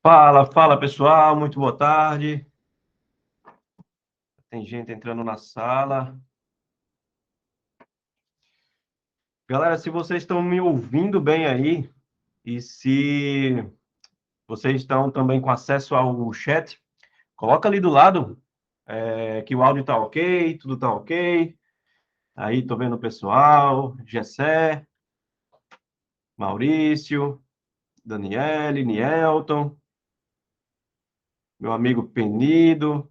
Fala, fala pessoal, muito boa tarde. Tem gente entrando na sala. Galera, se vocês estão me ouvindo bem aí e se vocês estão também com acesso ao chat, coloca ali do lado que o áudio tá ok, tudo tá ok. Aí tô vendo o pessoal, Gessé, Maurício, Daniele, Nielton, meu amigo Penido,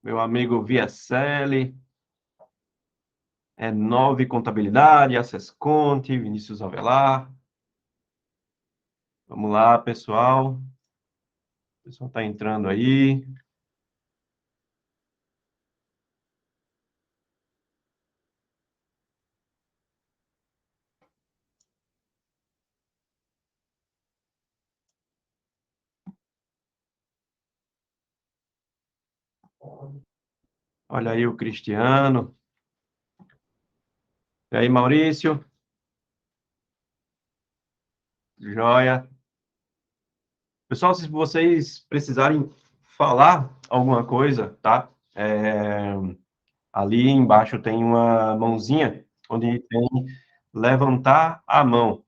meu amigo Viacelli, Nove Contabilidade, Access Conte, Vinícius Avelar. Vamos lá, pessoal. O pessoal está entrando aí. Olha aí o Cristiano. E aí, Maurício? Joia. Pessoal, se vocês precisarem falar alguma coisa, tá? Ali embaixo tem uma mãozinha onde tem levantar a mão.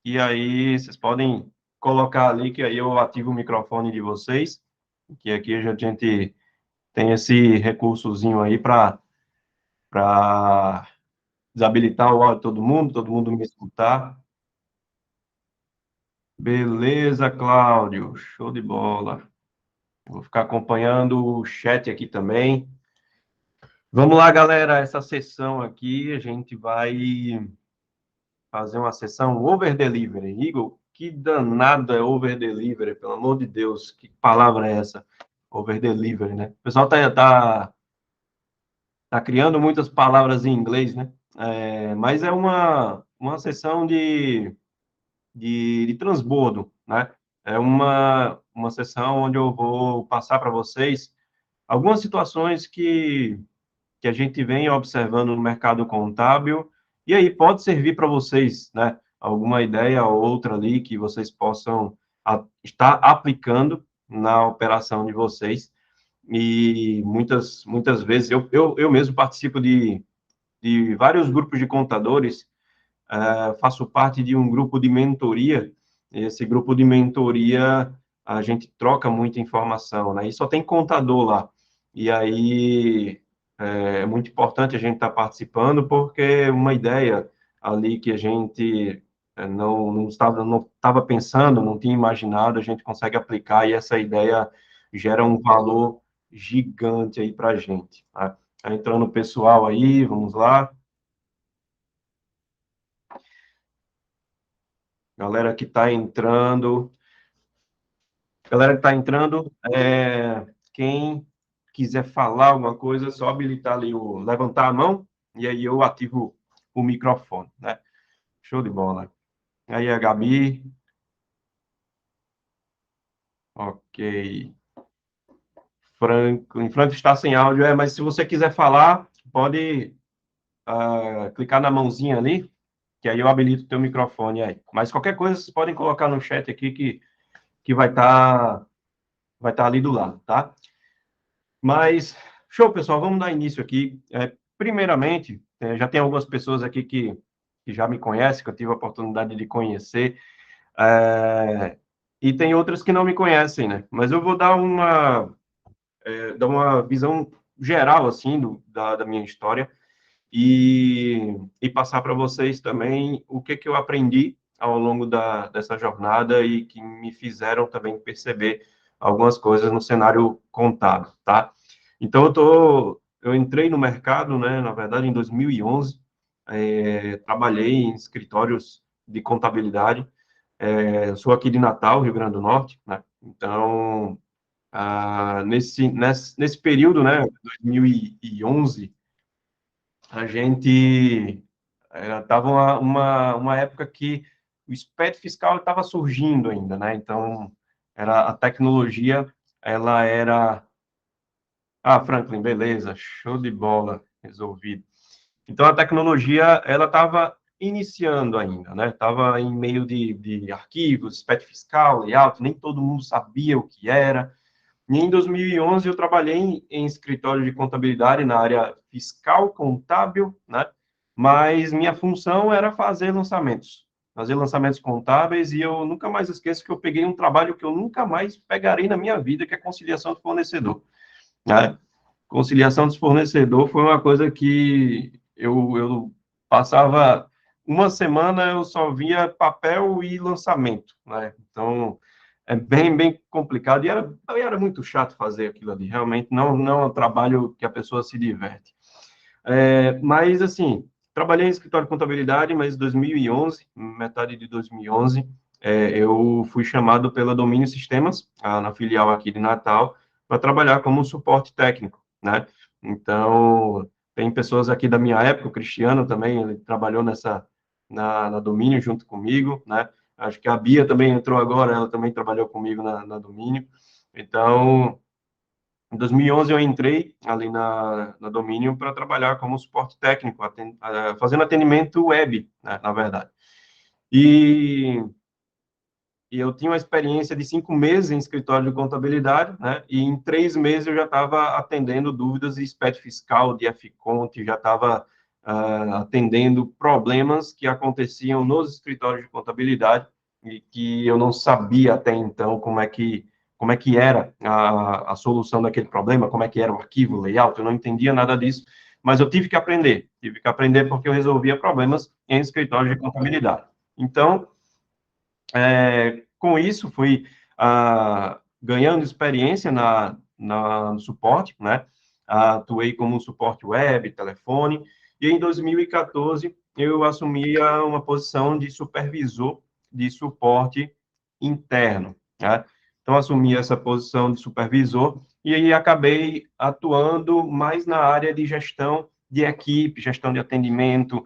E aí vocês podem colocar ali que aí eu ativo o microfone de vocês, que aqui a gente tem esse recursozinho aí para desabilitar o áudio de todo mundo me escutar. Beleza, Cláudio, show de bola. Vou ficar acompanhando o chat aqui também. Vamos lá, galera, essa sessão aqui, a gente vai fazer uma sessão over delivery. Igor, que danada é over delivery, pelo amor de Deus, que palavra é essa? Over delivery, né? O pessoal tá criando muitas palavras em inglês, né? Mas é uma sessão de transbordo, né? É uma sessão onde eu vou passar para vocês algumas situações que a gente vem observando no mercado contábil, e aí pode servir para vocês, né? Alguma ideia ou outra ali que vocês possam estar aplicando na operação de vocês. E muitas vezes, eu mesmo participo de vários grupos de contadores, faço parte de um grupo de mentoria. Esse grupo de mentoria, a gente troca muita informação, né? E só tem contador lá. E aí é muito importante a gente estar participando, porque uma ideia ali que a gente não estava pensando, não tinha imaginado, a gente consegue aplicar e essa ideia gera um valor gigante aí para a gente. Tá? Tá entrando o pessoal aí, vamos lá. Galera que está entrando. Galera que está entrando, quem quiser falar alguma coisa, é só habilitar ali o levantar a mão e aí eu ativo o microfone, né? Show de bola. Aí a Gabi, ok. Franco está sem áudio, mas se você quiser falar, pode clicar na mãozinha ali, que aí eu habilito o teu microfone aí. Mas qualquer coisa, vocês podem colocar no chat aqui que vai tá ali do lado, tá? Mas, show, pessoal, vamos dar início aqui. Primeiramente, já tem algumas pessoas aqui que já me conhecem, que eu tive a oportunidade de conhecer, e tem outras que não me conhecem, né? Mas eu vou dar uma visão geral, assim, da minha história e passar para vocês também o que eu aprendi ao longo dessa jornada e que me fizeram também perceber algumas coisas no cenário contábil, tá? Então, eu entrei no mercado, né, na verdade, em 2011, trabalhei em escritórios de contabilidade, eu sou aqui de Natal, Rio Grande do Norte, né? Então, nesse período, né, 2011, a gente estava uma época que o espécie fiscal estava surgindo ainda, né? Então, a tecnologia, ela era... Ah, Franklin, beleza, show de bola, resolvido. Então, a tecnologia, ela estava iniciando ainda, né? Estava em meio de arquivos, SPET fiscal, layout, nem todo mundo sabia o que era. E em 2011 eu trabalhei em escritório de contabilidade na área fiscal, contábil, né? Mas minha função era fazer lançamentos contábeis, e eu nunca mais esqueço que eu peguei um trabalho que eu nunca mais pegarei na minha vida, que é conciliação do fornecedor, né? Conciliação dos fornecedor foi uma coisa que eu passava uma semana, eu só via papel e lançamento, né? Então, é bem complicado, e era muito chato fazer aquilo ali, realmente não é um trabalho que a pessoa se diverte. Mas, assim, trabalhei em escritório de contabilidade, mas em 2011, metade de 2011, eu fui chamado pela Domínio Sistemas, na filial aqui de Natal, para trabalhar como suporte técnico, né? Então, tem pessoas aqui da minha época, o Cristiano também, ele trabalhou na Domínio junto comigo, né? Acho que a Bia também entrou agora, ela também trabalhou comigo na Domínio. Então, em 2011, eu entrei ali na Dominion para trabalhar como suporte técnico, fazendo atendimento web, né, na verdade. E, e eu tinha uma experiência de 5 meses em escritório de contabilidade, né? E em 3 meses eu já estava atendendo dúvidas de SPET fiscal, de F-Conte, já estava atendendo problemas que aconteciam nos escritórios de contabilidade e que eu não sabia até então como é que era a solução daquele problema, como é que era o arquivo, o layout, eu não entendia nada disso, mas eu tive que aprender porque eu resolvia problemas em escritórios de contabilidade. Então, com isso, fui ganhando experiência no suporte, né? Atuei como suporte web, telefone, e em 2014 eu assumi uma posição de supervisor de suporte interno, né? Então, assumi essa posição de supervisor e aí acabei atuando mais na área de gestão de equipe, gestão de atendimento,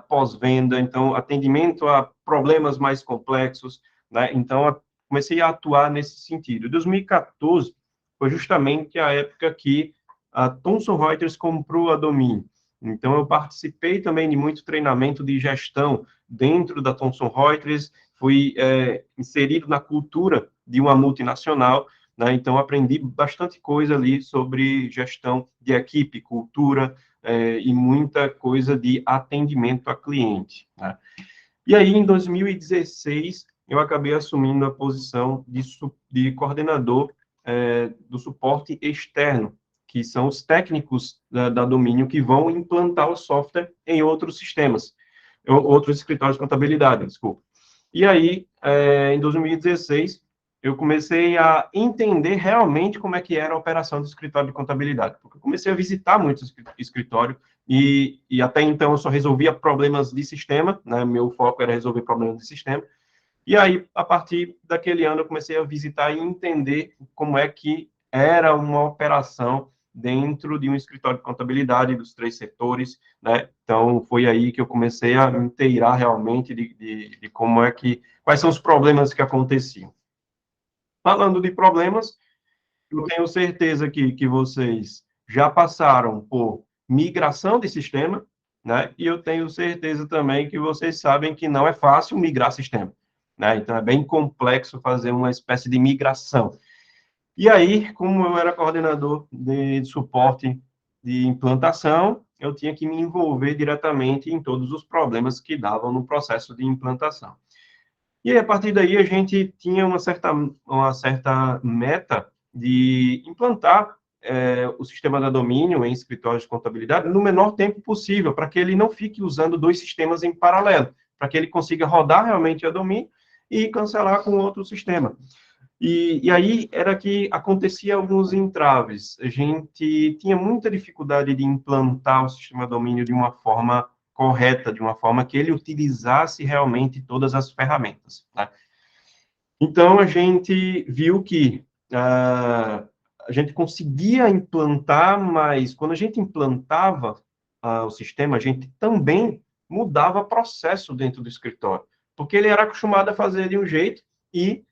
pós-venda, então, atendimento a problemas mais complexos, né? Então, comecei a atuar nesse sentido. Em 2014 foi justamente a época que a Thomson Reuters comprou a Domínio. Então, eu participei também de muito treinamento de gestão dentro da Thomson Reuters, fui inserido na cultura de uma multinacional, né? Então, aprendi bastante coisa ali sobre gestão de equipe, cultura, e muita coisa de atendimento a cliente, né? E aí, em 2016, eu acabei assumindo a posição de coordenador do suporte externo, que são os técnicos da Domínio que vão implantar o software em outros sistemas, outros escritórios de contabilidade, desculpa. E aí, em 2016, eu comecei a entender realmente como é que era a operação do escritório de contabilidade, porque eu comecei a visitar muitos escritórios e até então eu só resolvia problemas de sistema, né? Meu foco era resolver problemas de sistema. E aí, a partir daquele ano, eu comecei a visitar e entender como é que era uma operação dentro de um escritório de contabilidade dos 3 setores, né? Então, foi aí que eu comecei a me inteirar realmente de como é que, quais são os problemas que aconteciam. Falando de problemas, eu tenho certeza que vocês já passaram por migração de sistema, né? E eu tenho certeza também que vocês sabem que não é fácil migrar sistema, né? Então, é bem complexo fazer uma espécie de migração. E aí, como eu era coordenador de suporte de implantação, eu tinha que me envolver diretamente em todos os problemas que davam no processo de implantação. E aí, a partir daí, a gente tinha uma certa meta de implantar o sistema da Domínio em escritórios de contabilidade no menor tempo possível, para que ele não fique usando dois sistemas em paralelo, para que ele consiga rodar realmente a Domínio e cancelar com outro sistema. E aí era que acontecia alguns entraves. A gente tinha muita dificuldade de implantar o sistema domínio de uma forma correta, de uma forma que ele utilizasse realmente todas as ferramentas, né? Então, a gente viu que a gente conseguia implantar, mas quando a gente implantava o sistema, a gente também mudava processo dentro do escritório, porque ele era acostumado a fazer de um jeito e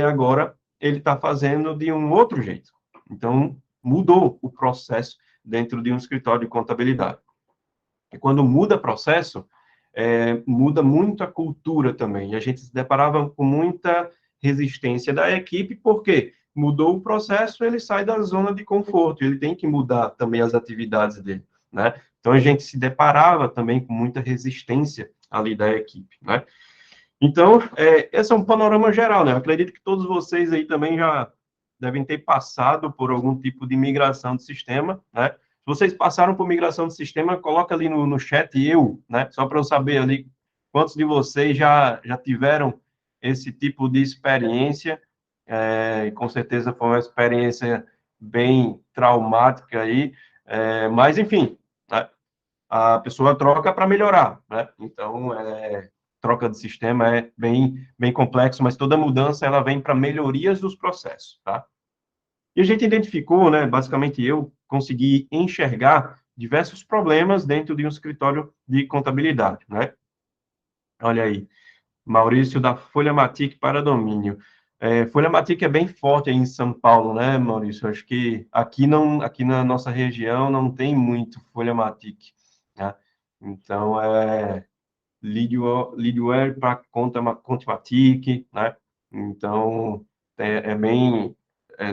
agora ele está fazendo de um outro jeito. Então, mudou o processo dentro de um escritório de contabilidade. E quando muda processo, muda muito a cultura também. E a gente se deparava com muita resistência da equipe, porque mudou o processo, ele sai da zona de conforto, ele tem que mudar também as atividades dele, né? Então, a gente se deparava também com muita resistência ali da equipe, né? Então, esse é um panorama geral, né? Eu acredito que todos vocês aí também já devem ter passado por algum tipo de migração de sistema, né? Se vocês passaram por migração de sistema, coloca ali no chat eu, né? Só para eu saber ali quantos de vocês já tiveram esse tipo de experiência. Com certeza foi uma experiência bem traumática aí, mas enfim, né? A pessoa troca para melhorar, né? Então, troca de sistema é bem complexo, mas toda mudança ela vem para melhorias dos processos, tá? E a gente identificou, né, basicamente eu consegui enxergar diversos problemas dentro de um escritório de contabilidade, né? Olha aí, Maurício da Folha Matic para domínio. Folha Matic é bem forte aí em São Paulo, né, Maurício? Acho que aqui na nossa região não tem muito Folha Matic, né? Então, Leadware para Contmatic, né? Então, bem,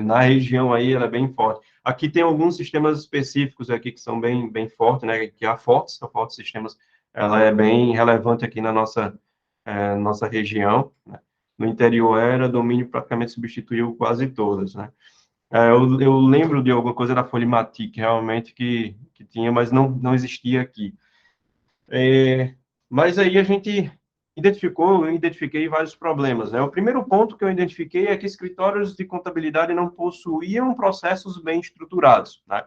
na região aí, ela é bem forte. Aqui tem alguns sistemas específicos aqui que são bem fortes, né? Que é a Fortes Sistemas, ela é bem relevante aqui na nossa região, né? No interior era, domínio praticamente substituiu quase todas, né? Eu lembro de alguma coisa da Folimatic, realmente, que tinha, mas não existia aqui. Mas aí a gente eu identifiquei vários problemas, né? O primeiro ponto que eu identifiquei é que escritórios de contabilidade não possuíam processos bem estruturados, né?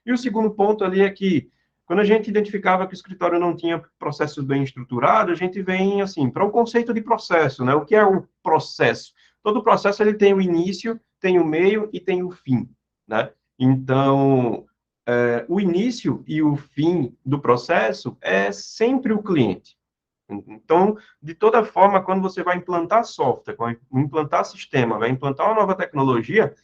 E o segundo ponto ali é que, quando a gente identificava que o escritório não tinha processos bem estruturados, a gente vem, assim, para o conceito de processo, né? O que é o processo? Todo processo, ele tem o início, tem o meio e tem o fim, né? Então, o início e o fim do processo é sempre o cliente. Então, de toda forma, quando você vai implantar software, vai implantar sistema, vai implantar uma nova tecnologia,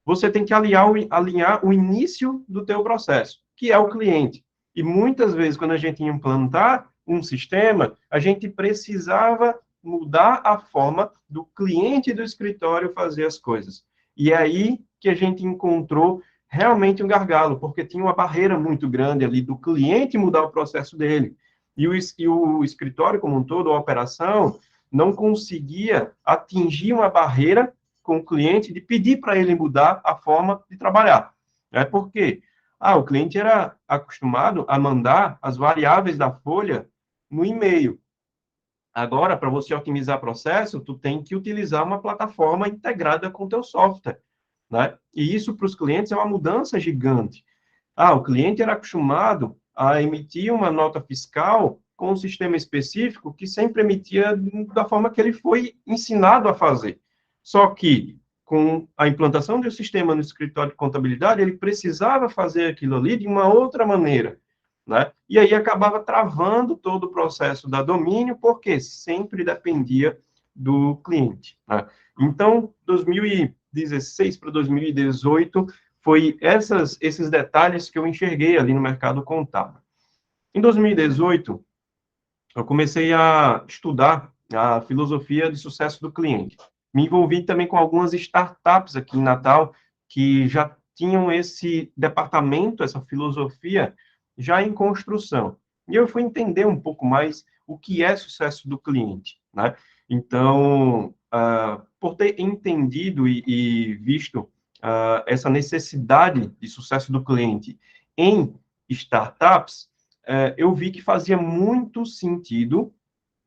você tem que alinhar o início do teu processo, que é o cliente. E muitas vezes, quando a gente ia implantar um sistema, a gente precisava mudar a forma do cliente do escritório fazer as coisas. E é aí que a gente encontrou realmente um gargalo, porque tinha uma barreira muito grande ali do cliente mudar o processo dele. E o escritório como um todo, a operação, não conseguia atingir uma barreira com o cliente de pedir para ele mudar a forma de trabalhar. É porque o cliente era acostumado a mandar as variáveis da folha no e-mail. Agora, para você otimizar o processo, tu tem que utilizar uma plataforma integrada com o teu software, né? E isso para os clientes é uma mudança gigante. O cliente era acostumado a emitir uma nota fiscal com um sistema específico que sempre emitia da forma que ele foi ensinado a fazer. Só que, com a implantação de um sistema no escritório de contabilidade, ele precisava fazer aquilo ali de uma outra maneira, né? E aí acabava travando todo o processo da domínio, porque sempre dependia do cliente, né? Então, 2016 para 2018, foi esses detalhes que eu enxerguei ali no mercado contábil. Em 2018, eu comecei a estudar a filosofia de sucesso do cliente. Me envolvi também com algumas startups aqui em Natal que já tinham esse departamento, essa filosofia já em construção. E eu fui entender um pouco mais o que é sucesso do cliente, né? Então, por ter entendido e visto essa necessidade de sucesso do cliente em startups, eu vi que fazia muito sentido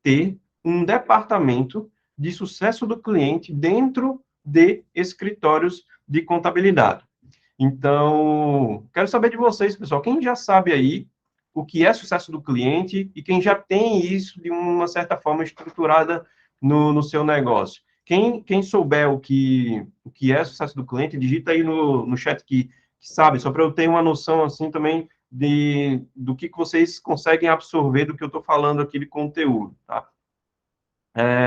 ter um departamento de sucesso do cliente dentro de escritórios de contabilidade. Então, quero saber de vocês, pessoal, quem já sabe aí o que é sucesso do cliente e quem já tem isso de uma certa forma estruturada no seu negócio. Quem souber o que é sucesso do cliente, digita aí no chat que sabe, só para eu ter uma noção assim também do que vocês conseguem absorver do que eu estou falando aqui de conteúdo, tá?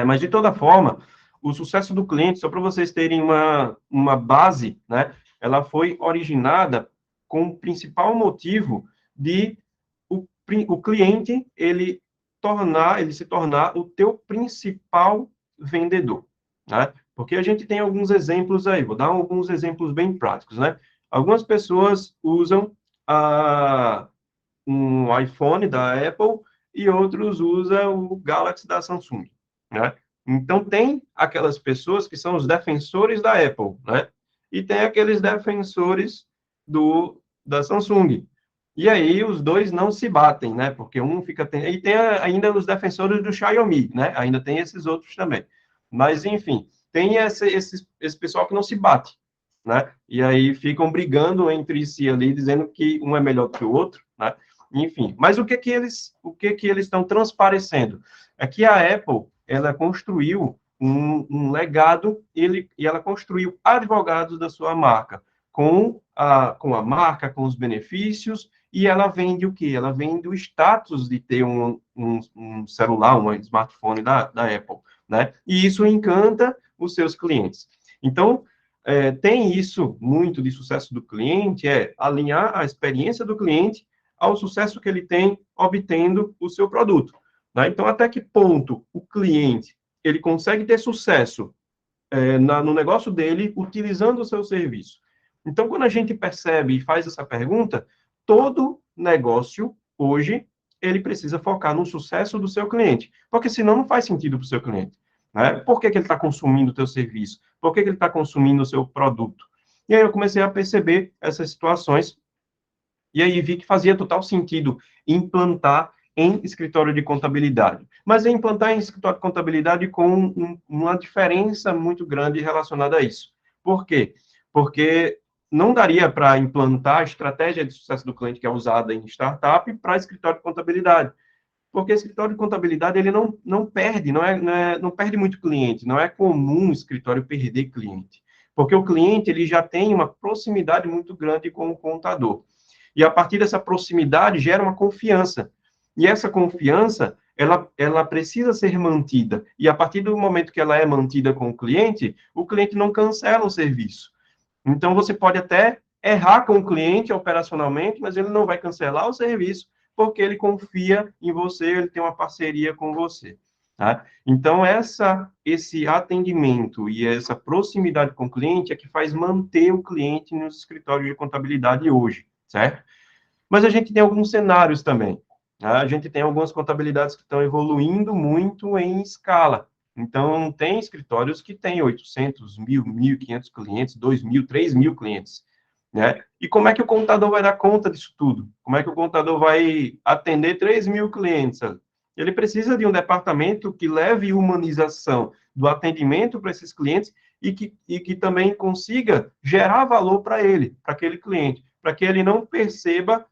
Mas, de toda forma, o sucesso do cliente, só para vocês terem uma base, né, ela foi originada com o principal motivo de o cliente, ele ele se tornar o teu principal vendedor, né? Porque a gente tem alguns exemplos aí, vou dar alguns exemplos bem práticos, né? Algumas pessoas usam um iPhone da Apple e outros usam o Galaxy da Samsung, né? Então, tem aquelas pessoas que são os defensores da Apple, né? E tem aqueles defensores da Samsung. E aí, os dois não se batem, né? Porque um fica... E tem ainda os defensores do Xiaomi, né? Ainda tem esses outros também. Mas, enfim, tem esse pessoal que não se bate, né? E aí ficam brigando entre si ali, dizendo que um é melhor que o outro, né? Enfim, mas o que que eles estão transparecendo? É que a Apple, ela construiu um legado, e ela construiu advogados da sua marca, com a marca, com os benefícios, e ela vende o quê? Ela vende o status de ter um celular, um smartphone da Apple, né? E isso encanta os seus clientes. Então, tem isso muito de sucesso do cliente, alinhar a experiência do cliente ao sucesso que ele tem obtendo o seu produto, né? Então, até que ponto o cliente ele consegue ter sucesso no negócio dele utilizando o seu serviço? Então, quando a gente percebe e faz essa pergunta, todo negócio hoje ele precisa focar no sucesso do seu cliente, porque senão não faz sentido para o seu cliente, né? Por que que ele está consumindo o teu serviço? Por que que ele está consumindo o seu produto? E aí eu comecei a perceber essas situações e aí vi que fazia total sentido implantar em escritório de contabilidade. Mas é implantar em escritório de contabilidade com uma diferença muito grande relacionada a isso. Por quê? Porque não daria para implantar a estratégia de sucesso do cliente que é usada em startup para escritório de contabilidade. Porque escritório de contabilidade ele não perde, não perde muito cliente. Não é comum o escritório perder cliente. Porque o cliente ele já tem uma proximidade muito grande com o contador. E a partir dessa proximidade gera uma confiança. E essa confiança, ela precisa ser mantida. E a partir do momento que ela é mantida com o cliente não cancela o serviço. Então, você pode até errar com o cliente operacionalmente, mas ele não vai cancelar o serviço, porque ele confia em você, ele tem uma parceria com você. Tá? Então, esse atendimento e essa proximidade com o cliente é que faz manter o cliente nos escritórios de contabilidade hoje, certo? Mas a gente tem alguns cenários também. Tá? A gente tem algumas contabilidades que estão evoluindo muito em escala. Então, tem escritórios que têm 800, 1.000, 1.500 clientes, 2.000, 3.000 clientes. Né? E como é que o contador vai dar conta disso tudo? Como é que o contador vai atender 3.000 clientes? Ele precisa de um departamento que leve humanização do atendimento para esses clientes e que também consiga gerar valor para ele, para aquele cliente, para que ele não perceba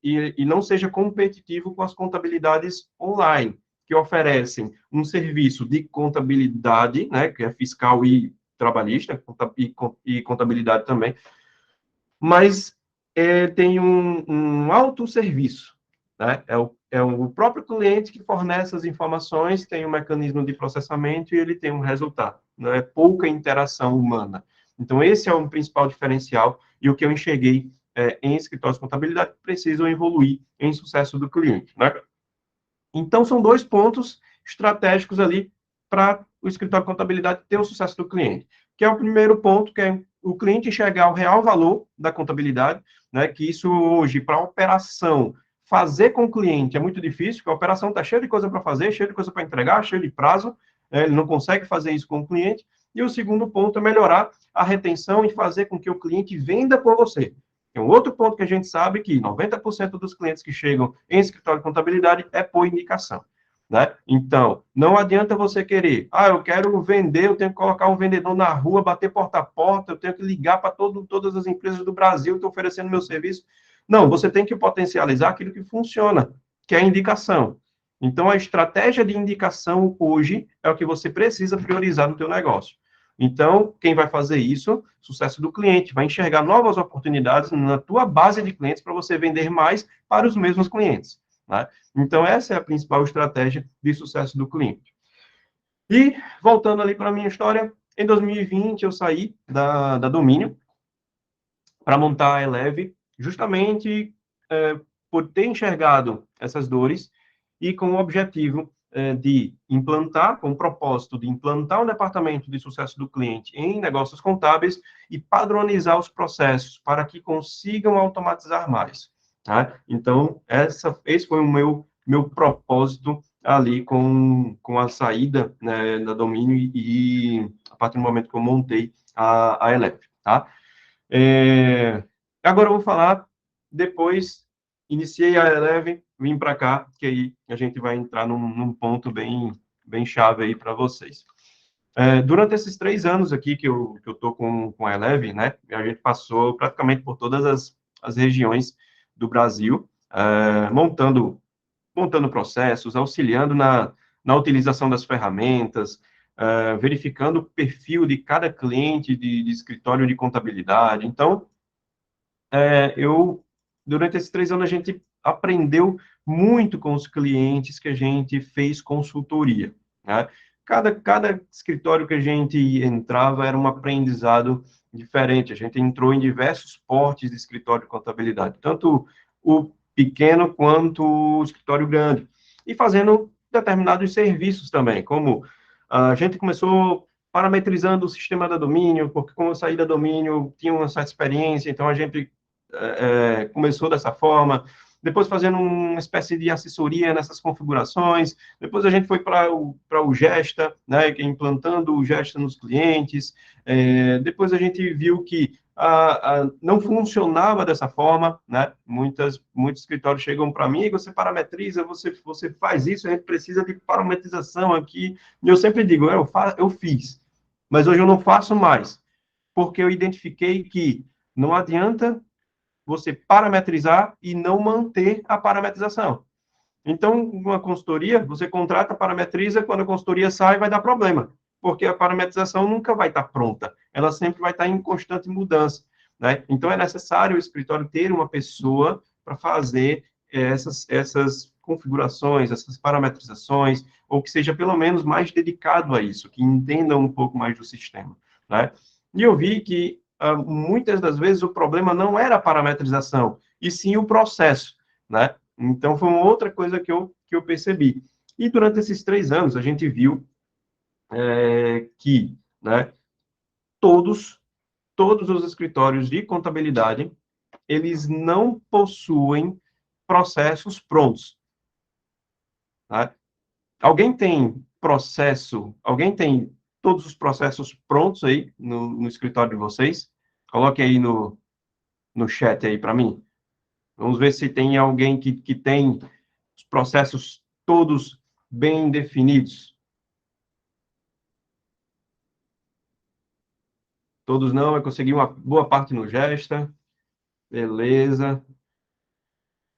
e não seja competitivo com as contabilidades online, que oferecem um serviço de contabilidade, né, que é fiscal e trabalhista, e contabilidade também, mas tem um autosserviço, né? É o próprio cliente que fornece as informações, tem um mecanismo de processamento e ele tem um resultado, não é pouca interação humana. Então, esse é o principal diferencial e o que eu enxerguei em escritórios de contabilidade que precisam evoluir em sucesso do cliente, né? Então, são dois pontos estratégicos ali para o escritório de contabilidade ter o sucesso do cliente, que é o primeiro ponto, que é o cliente enxergar o real valor da contabilidade, né, que isso hoje, para a operação, fazer com o cliente é muito difícil, porque a operação está cheia de coisa para fazer, cheia de coisa para entregar, cheia de prazo, ele não consegue fazer isso com o cliente. E o segundo ponto é melhorar a retenção e fazer com que o cliente venda por você. Tem um outro ponto que a gente sabe que 90% dos clientes que chegam em escritório de contabilidade é por indicação, né? Então, não adianta você querer, eu quero vender, eu tenho que colocar um vendedor na rua, bater porta a porta, eu tenho que ligar para todas as empresas do Brasil que estão oferecendo meu serviço. Não, você tem que potencializar aquilo que funciona, que é a indicação. Então, a estratégia de indicação hoje é o que você precisa priorizar no teu negócio. Então, quem vai fazer isso? Sucesso do cliente, vai enxergar novas oportunidades na tua base de clientes para você vender mais para os mesmos clientes, né? Então, essa é a principal estratégia de sucesso do cliente. E, voltando ali para a minha história, em 2020 eu saí da Domínio para montar a Eleve, justamente por ter enxergado essas dores e com o objetivo de implantar, com o propósito de implantar um departamento de sucesso do cliente em negócios contábeis e padronizar os processos para que consigam automatizar mais. Tá? Então, esse foi o meu propósito ali com a saída, né, da Domínio e a partir do momento que eu montei a Elep, tá? Agora eu vou falar, depois iniciei a Eleve, vim para cá, que aí a gente vai entrar num ponto bem chave aí para vocês. Durante esses 3 anos aqui que eu tô com a Eleve, né, a gente passou praticamente por todas as regiões do Brasil, montando processos, auxiliando na utilização das ferramentas, verificando o perfil de cada cliente de escritório de contabilidade. Então, durante esses 3 anos, a gente aprendeu muito com os clientes que a gente fez consultoria, né? Cada escritório que a gente entrava era um aprendizado diferente. A gente entrou em diversos portes de escritório de contabilidade, tanto o pequeno quanto o escritório grande, e fazendo determinados serviços também, como a gente começou parametrizando o sistema da domínio, porque como eu saí da domínio, tinha uma certa experiência, então a gente começou dessa forma, depois fazendo uma espécie de assessoria nessas configurações, depois a gente foi para o Gesta, né, implantando o Gesta nos clientes, depois a gente viu que não funcionava dessa forma, né, muitos escritórios chegam para mim e você parametriza, você faz isso, a gente precisa de parametrização aqui, e eu sempre digo, eu fiz, mas hoje eu não faço mais, porque eu identifiquei que não adianta você parametrizar e não manter a parametrização. Então, uma consultoria, você contrata, parametriza, quando a consultoria sai, vai dar problema, porque a parametrização nunca vai estar pronta, ela sempre vai estar em constante mudança, né? Então, é necessário o escritório ter uma pessoa para fazer essas configurações, essas parametrizações, ou que seja pelo menos mais dedicado a isso, que entenda um pouco mais do sistema, né? E eu vi que muitas das vezes o problema não era a parametrização, e sim o processo, né? Então, foi uma outra coisa que eu percebi. E durante esses 3 anos, a gente viu que, né, todos, todos os escritórios de contabilidade, eles não possuem processos prontos. Tá? Alguém tem todos os processos prontos aí no escritório de vocês? Coloque aí no chat aí para mim. Vamos ver se tem alguém que tem os processos todos bem definidos. Todos não, eu consegui uma boa parte no Gesta. Beleza.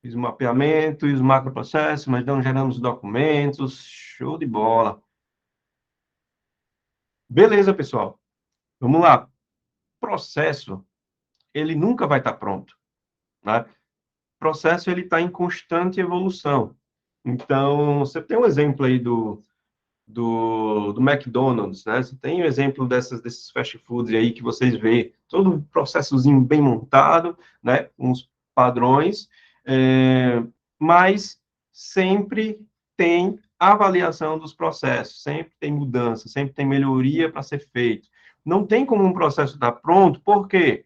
Fiz o mapeamento e os macroprocessos, mas não geramos documentos. Show de bola. Beleza, pessoal. Vamos lá. Processo, ele nunca vai estar pronto, né? Processo, ele está em constante evolução. Então, você tem um exemplo aí do McDonald's, né? Você tem o exemplo desses fast foods aí que vocês vê, todo um processozinho bem montado, né? Uns padrões, mas sempre tem avaliação dos processos, sempre tem mudança, sempre tem melhoria para ser feito. Não tem como um processo estar pronto, por quê?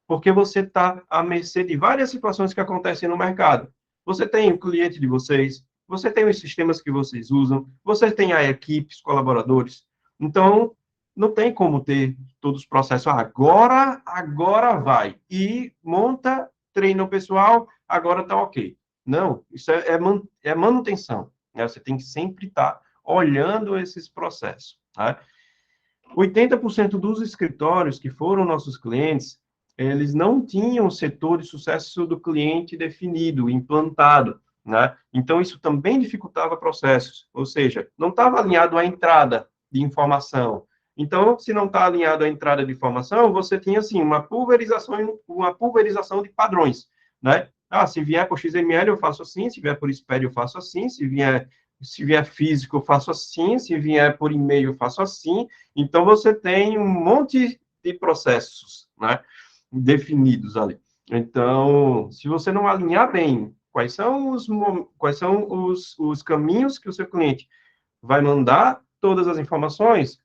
Porque você está à mercê de várias situações que acontecem no mercado. Você tem o cliente de vocês, você tem os sistemas que vocês usam, você tem a equipe, os colaboradores. Então, não tem como ter todos os processos. Agora vai. E monta, treina o pessoal, agora está ok. Não, isso é manutenção. Né? Você tem que sempre estar olhando esses processos. Tá? 80% dos escritórios que foram nossos clientes, eles não tinham o setor de sucesso do cliente definido, implantado, né? Então, isso também dificultava processos, ou seja, não estava alinhado à entrada de informação. Então, se não está alinhado à entrada de informação, você tinha, assim, uma pulverização de padrões, né? Se vier por XML, eu faço assim, se vier por SPED, eu faço assim, se vier físico, eu faço assim, se vier por e-mail, eu faço assim. Então, você tem um monte de processos, né, definidos ali. Então, se você não alinhar bem com quais são os caminhos que o seu cliente vai mandar todas as informações,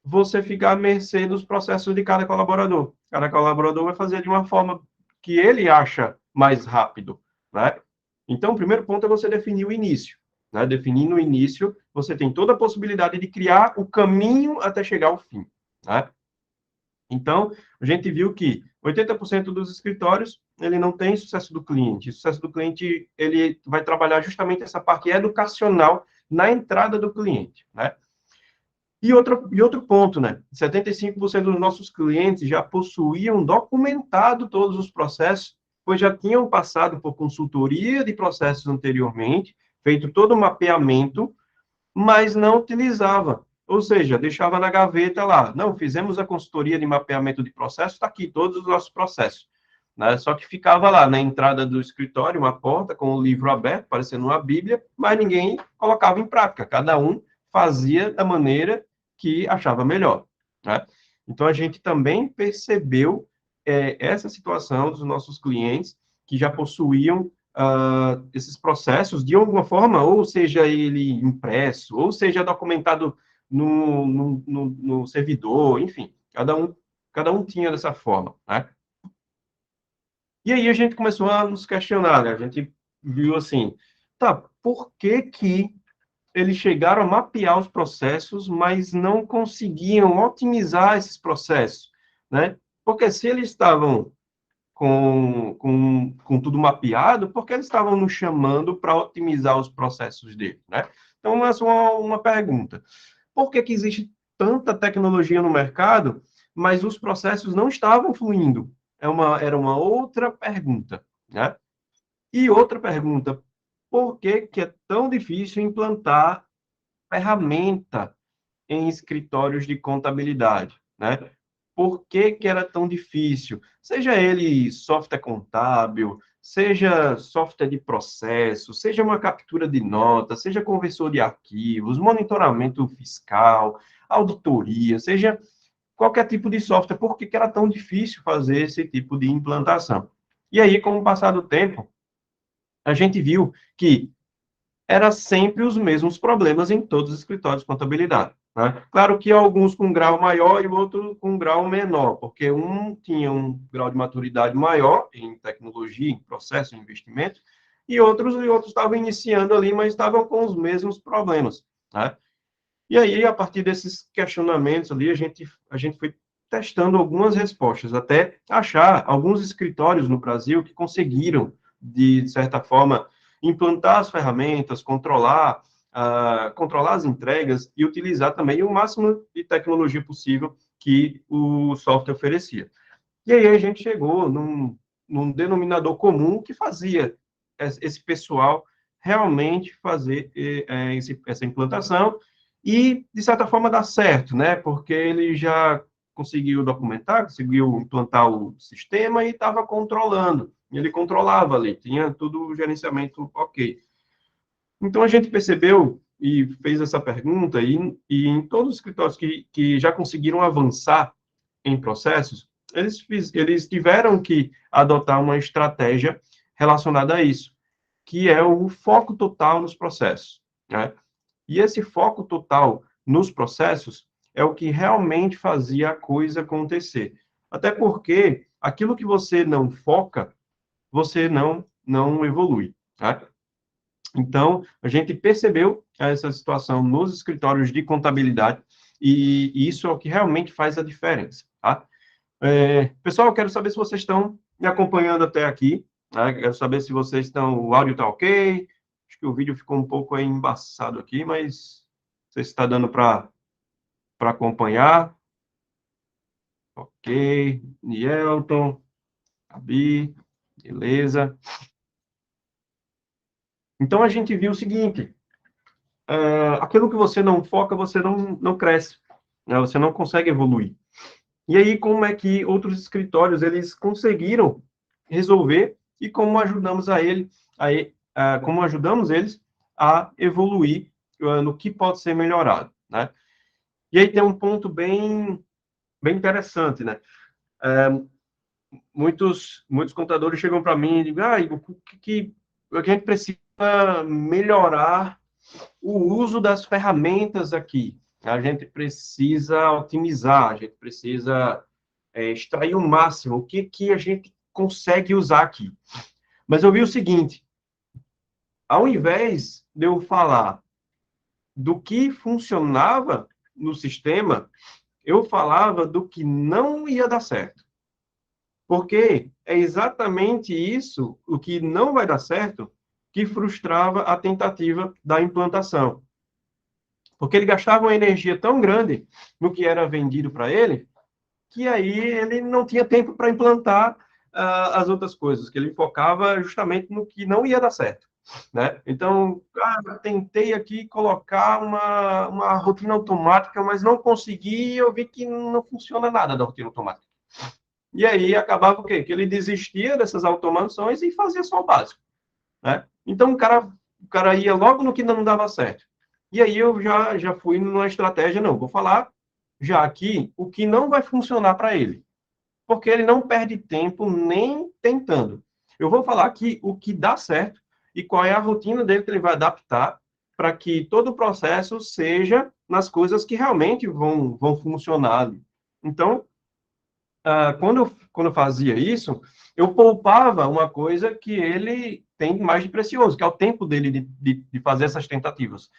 você fica à mercê dos processos de cada colaborador. Cada colaborador vai fazer de uma forma que ele acha mais rápido, né? Então, o primeiro ponto é você definir o início, né? Definindo o início, você tem toda a possibilidade de criar o caminho até chegar ao fim, né? Então, a gente viu que 80% dos escritórios, ele não tem sucesso do cliente. O sucesso do cliente, ele vai trabalhar justamente essa parte educacional na entrada do cliente, né? E outro ponto, né? 75% dos nossos clientes já possuíam documentado todos os processos, pois já tinham passado por consultoria de processos anteriormente, feito todo o mapeamento, mas não utilizava. Ou seja, deixava na gaveta lá. Não, fizemos a consultoria de mapeamento de processos, está aqui todos os nossos processos. Né? Só que ficava lá na entrada do escritório, uma porta com o livro aberto, parecendo uma Bíblia, mas ninguém colocava em prática. Cada um fazia da maneira que achava melhor. Né? Então, a gente também percebeu essa situação dos nossos clientes que já possuíam esses processos de alguma forma, ou seja ele impresso, ou seja documentado no servidor, enfim, cada um tinha dessa forma, né? E aí a gente começou a nos questionar, né? A gente viu assim, tá, por que que eles chegaram a mapear os processos, mas não conseguiam otimizar esses processos, né? Porque se eles estavam com tudo mapeado, porque eles estavam nos chamando para otimizar os processos dele, né? Então, essa é uma pergunta. Por que que existe tanta tecnologia no mercado, mas os processos não estavam fluindo? Era uma outra pergunta, né? E outra pergunta, por que que é tão difícil implantar ferramenta em escritórios de contabilidade, né? Por que que era tão difícil? Seja ele software contábil, seja software de processo, seja uma captura de nota, seja conversor de arquivos, monitoramento fiscal, auditoria, seja qualquer tipo de software, por que que era tão difícil fazer esse tipo de implantação? E aí, com o passar do tempo, a gente viu que era sempre os mesmos problemas em todos os escritórios de contabilidade. Né? Claro que alguns com grau maior e outros com grau menor, porque um tinha um grau de maturidade maior em tecnologia, em processo, em investimento, e outros estavam iniciando ali, mas estavam com os mesmos problemas. Né? E aí, a partir desses questionamentos ali, a gente foi testando algumas respostas, até achar alguns escritórios no Brasil que conseguiram, de certa forma, implantar as ferramentas, controlar as entregas e utilizar também o máximo de tecnologia possível que o software oferecia. E aí a gente chegou num denominador comum que fazia esse pessoal realmente fazer essa implantação e, de certa forma, dar certo, né? Porque ele já conseguiu documentar, conseguiu implantar o sistema e estava controlando. Ele controlava ali, tinha tudo o gerenciamento ok. Então, a gente percebeu e fez essa pergunta, e em todos os escritórios que já conseguiram avançar em processos, eles tiveram que adotar uma estratégia relacionada a isso, que é o foco total nos processos, né? E esse foco total nos processos é o que realmente fazia a coisa acontecer. Até porque aquilo que você não foca, você não evolui, tá? Então, a gente percebeu essa situação nos escritórios de contabilidade e isso é o que realmente faz a diferença, tá? Pessoal, eu quero saber se vocês estão me acompanhando até aqui, né? Quero saber se vocês estão, o áudio está ok, acho que o vídeo ficou um pouco aí embaçado aqui, mas não sei se está dando para acompanhar. Ok, Nielton, Gabi, beleza. Então, a gente viu o seguinte, aquilo que você não foca, você não cresce, né? Você não consegue evoluir. E aí, como é que outros escritórios, eles conseguiram resolver e como ajudamos como ajudamos eles a evoluir no que pode ser melhorado, né? E aí tem um ponto bem interessante, né? Muitos contadores chegam para mim e dizem, Igor, a gente precisa melhorar o uso das ferramentas aqui. A gente precisa otimizar, a gente precisa extrair o máximo, o que a gente consegue usar aqui. Mas eu vi o seguinte, ao invés de eu falar do que funcionava no sistema, eu falava do que não ia dar certo. Porque é exatamente isso, o que não vai dar certo, que frustrava a tentativa da implantação. Porque ele gastava uma energia tão grande no que era vendido para ele, que aí ele não tinha tempo para implantar as outras coisas, que ele focava justamente no que não ia dar certo. Né? Então, tentei aqui colocar uma rotina automática, mas não consegui, e eu vi que não funciona nada da rotina automática. E aí acabava o quê? Que ele desistia dessas automações e fazia só o básico. Né? Então, o cara ia logo no que não dava certo. E aí eu já fui numa estratégia, não, vou falar já aqui o que não vai funcionar para ele. Porque ele não perde tempo nem tentando. Eu vou falar aqui o que dá certo e qual é a rotina dele que ele vai adaptar para que todo o processo seja nas coisas que realmente vão funcionar ali. Então, quando eu fazia isso, eu poupava uma coisa que ele tem mais de precioso, que é o tempo dele de fazer essas tentativas.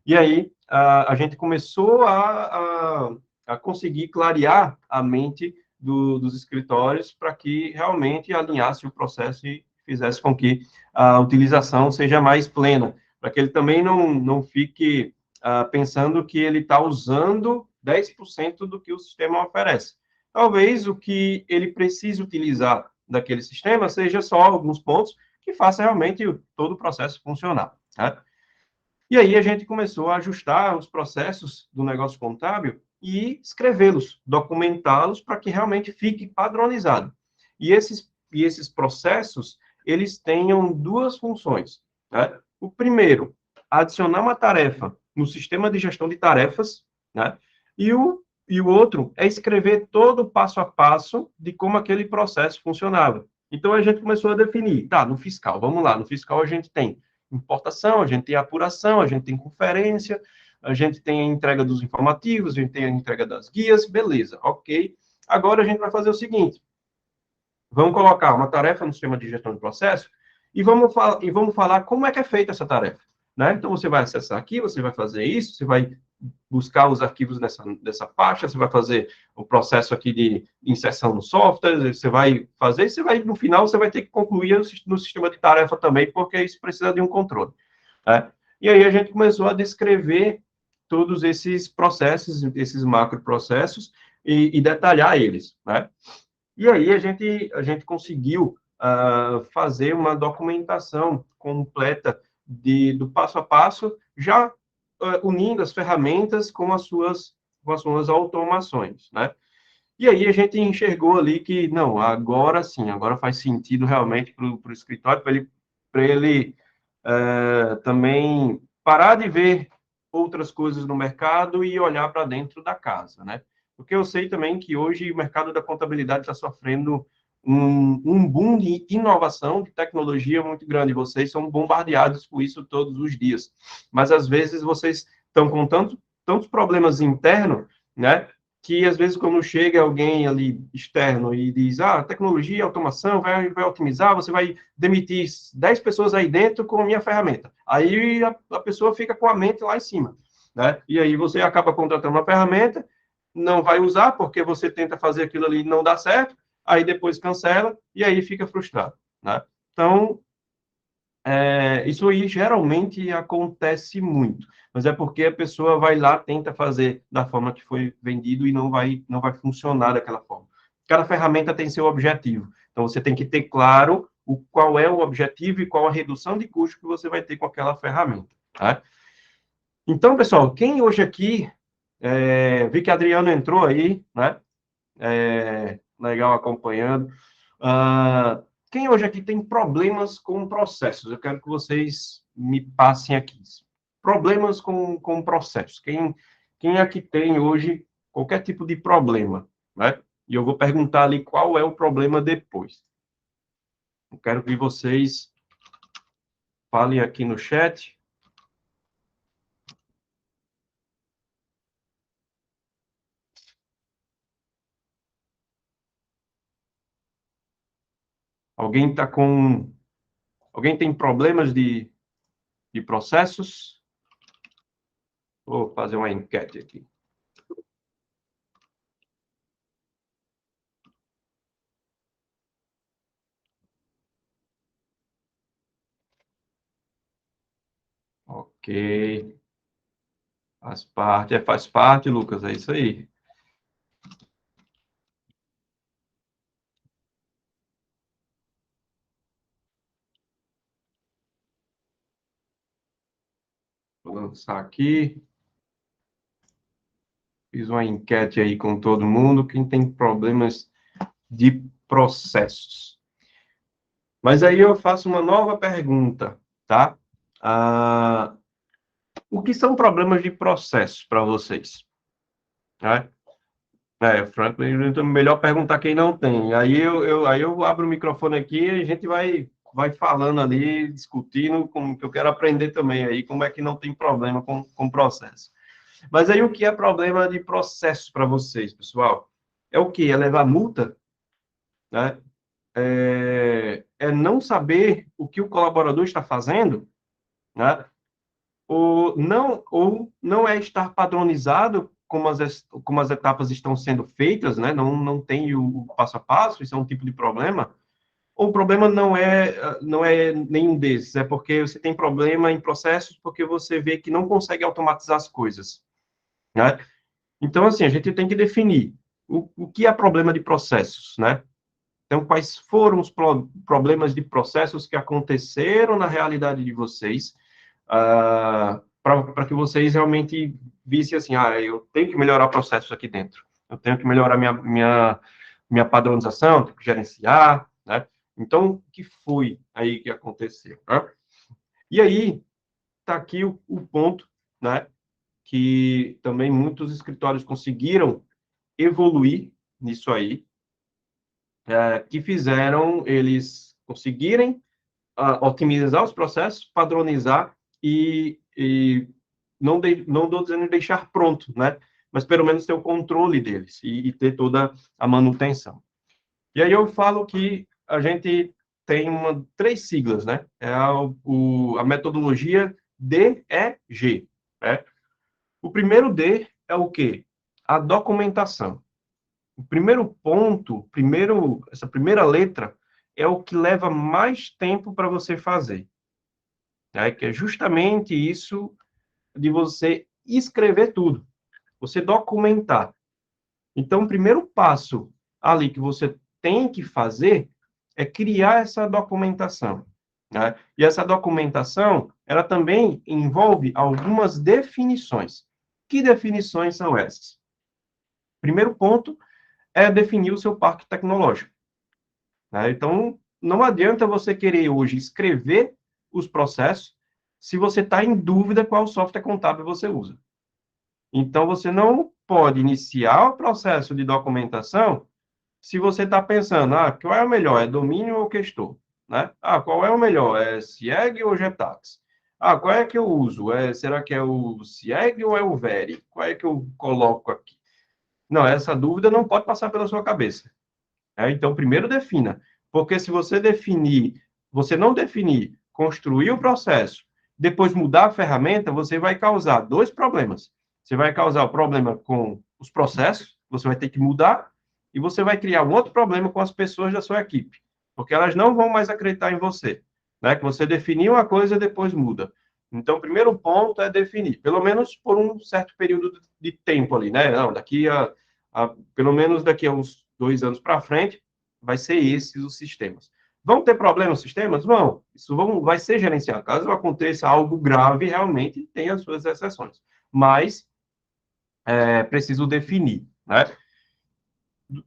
E aí, a gente começou a conseguir clarear a mente dos escritórios para que realmente alinhasse o processo e fizesse com que a utilização seja mais plena, para que ele também não fique pensando que ele está usando 10% do que o sistema oferece. Talvez o que ele precise utilizar daquele sistema seja só alguns pontos que faça realmente todo o processo funcionar. Né? E aí a gente começou a ajustar os processos do negócio contábil e escrevê-los, documentá-los para que realmente fique padronizado. E esses processos, eles tenham duas funções. Né? O primeiro, adicionar uma tarefa no sistema de gestão de tarefas, né? E o outro é escrever todo o passo a passo de como aquele processo funcionava. Então a gente começou a definir, tá, no fiscal, vamos lá, no fiscal a gente tem importação, a gente tem apuração, a gente tem conferência, a gente tem a entrega dos informativos, a gente tem a entrega das guias, beleza, ok. Agora a gente vai fazer o seguinte, vamos colocar uma tarefa no sistema de gestão de processo e vamos falar como é que é feita essa tarefa. Né? Então, você vai acessar aqui, você vai fazer isso, você vai buscar os arquivos dessa pasta, você vai fazer o processo aqui de inserção no software, você vai fazer, no final, você vai ter que concluir no sistema de tarefa também, porque isso precisa de um controle. Né? E aí a gente começou a descrever todos esses processos, esses macroprocessos, e detalhar eles. Né? E aí a gente conseguiu fazer uma documentação completa do passo a passo, já unindo as ferramentas com as suas automações, né? E aí a gente enxergou ali que, não, agora sim, agora faz sentido realmente para o escritório, para ele também parar de ver outras coisas no mercado e olhar para dentro da casa, né? Porque eu sei também que hoje o mercado da contabilidade está sofrendo um boom de inovação, de tecnologia muito grande. Vocês são bombardeados com isso todos os dias. Mas, às vezes, vocês estão com tantos problemas internos, né? Que, às vezes, quando chega alguém ali externo e diz, tecnologia, automação, vai otimizar, você vai demitir 10 pessoas aí dentro com a minha ferramenta. Aí a pessoa fica com a mente lá em cima, né? E aí você acaba contratando uma ferramenta, não vai usar porque você tenta fazer aquilo ali e não dá certo, aí depois cancela e aí fica frustrado, né? Então, isso aí geralmente acontece muito, mas é porque a pessoa vai lá, tenta fazer da forma que foi vendido e não vai funcionar daquela forma. Cada ferramenta tem seu objetivo, então você tem que ter claro qual é o objetivo e qual a redução de custo que você vai ter com aquela ferramenta. Tá? Então, pessoal, quem hoje aqui, vi que Adriano entrou aí, né? Legal acompanhando. Quem hoje aqui tem problemas com processos? Eu quero que vocês me passem aqui. Problemas com processos. Quem aqui tem hoje qualquer tipo de problema, né? E eu vou perguntar ali qual é o problema depois. Eu quero que vocês Falem aqui no chat. Alguém tá com... Alguém tem problemas de processos? Vou fazer uma enquete aqui. Ok. Faz parte, Lucas, é isso aí. Vou lançar aqui. Fiz uma enquete aí com todo mundo, quem tem problemas de processos. Mas aí eu faço uma nova pergunta, tá? O que são problemas de processo para vocês? Né? Franklin, então, melhor perguntar quem não tem. Aí eu abro o microfone aqui e a gente vai falando ali, discutindo, como que eu quero aprender também aí, como é que não tem problema com processo. Mas aí o que é problema de processo para vocês, pessoal? É o quê? É levar multa, né? É não saber o que o colaborador está fazendo, né? Ou não é estar padronizado como as etapas estão sendo feitas, né? Não tem o passo a passo, isso é um tipo de problema. Ou o problema não é nenhum desses, é porque você tem problema em processos porque você vê que não consegue automatizar as coisas, né? Então, assim, a gente tem que definir o que é problema de processos, né? Então, quais foram os problemas de processos que aconteceram na realidade de vocês, para que vocês realmente vissem assim, eu tenho que melhorar processos aqui dentro, eu tenho que melhorar minha padronização, tenho que gerenciar, né? Então, o que foi aí que aconteceu, né? E aí, está aqui o ponto, né, que também muitos escritórios conseguiram evoluir nisso aí, que fizeram eles conseguirem otimizar os processos, padronizar e não estou dizendo deixar pronto, né? Mas pelo menos ter o controle deles e ter toda a manutenção. E aí eu falo que a gente tem três siglas, né? A metodologia DEG, né? O primeiro D é o quê? A documentação. O primeiro ponto, essa primeira letra, é o que leva mais tempo para você fazer, né? Que é justamente isso de você escrever tudo, você documentar. Então, o primeiro passo ali que você tem que fazer é criar essa documentação, né? E essa documentação, ela também envolve algumas definições. Que definições são essas? Primeiro ponto é definir o seu parque tecnológico, né? Então, não adianta você querer hoje escrever os processos se você está em dúvida qual software contábil você usa. Então, você não pode iniciar o processo de documentação se você está pensando, qual é o melhor, é domínio ou gestor, né? Qual é o melhor, é CIEG ou Getax? Qual é que eu uso? Será que é o CIEG ou é o VERI? Qual é que eu coloco aqui? Não, essa dúvida não pode passar pela sua cabeça. Então, primeiro defina, porque se você não definir, construir o processo, depois mudar a ferramenta, você vai causar dois problemas. Você vai causar o problema com os processos, você vai ter que mudar, e você vai criar um outro problema com as pessoas da sua equipe, porque elas não vão mais acreditar em você, né? Que você definiu uma coisa e depois muda. Então, o primeiro ponto é definir, pelo menos por um certo período de tempo ali, né? Não, pelo menos daqui a uns 2 anos para frente, vai ser esses os sistemas. Vão ter problemas os sistemas? Vão. Vai ser gerenciado. Caso aconteça algo grave, realmente tem as suas exceções. Mas é preciso definir, né?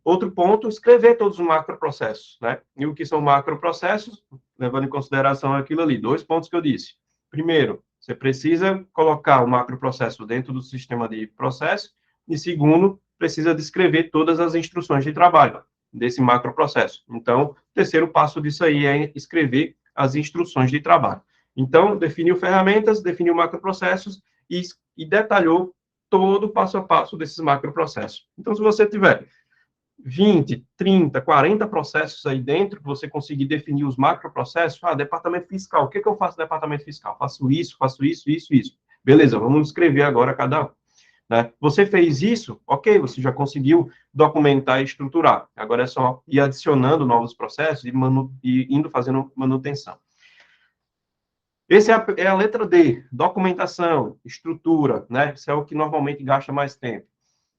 Outro ponto, escrever todos os macroprocessos, né? E o que são macroprocessos, levando em consideração aquilo ali, dois pontos que eu disse. Primeiro, você precisa colocar o macroprocesso dentro do sistema de processo, e segundo, precisa descrever todas as instruções de trabalho desse macroprocesso. Então, o terceiro passo disso aí é escrever as instruções de trabalho. Então, definiu ferramentas, definiu macroprocessos e detalhou todo o passo a passo desses macroprocessos. Então, se você tiver 20, 30, 40 processos aí dentro, você conseguir definir os macroprocessos, departamento fiscal, o que eu faço no departamento fiscal? Faço isso, isso. Beleza, vamos escrever agora cada um. Né? Você fez isso, ok, você já conseguiu documentar e estruturar. Agora é só ir adicionando novos processos e indo fazendo manutenção. Essa é a letra D, documentação, estrutura, né? Isso é o que normalmente gasta mais tempo.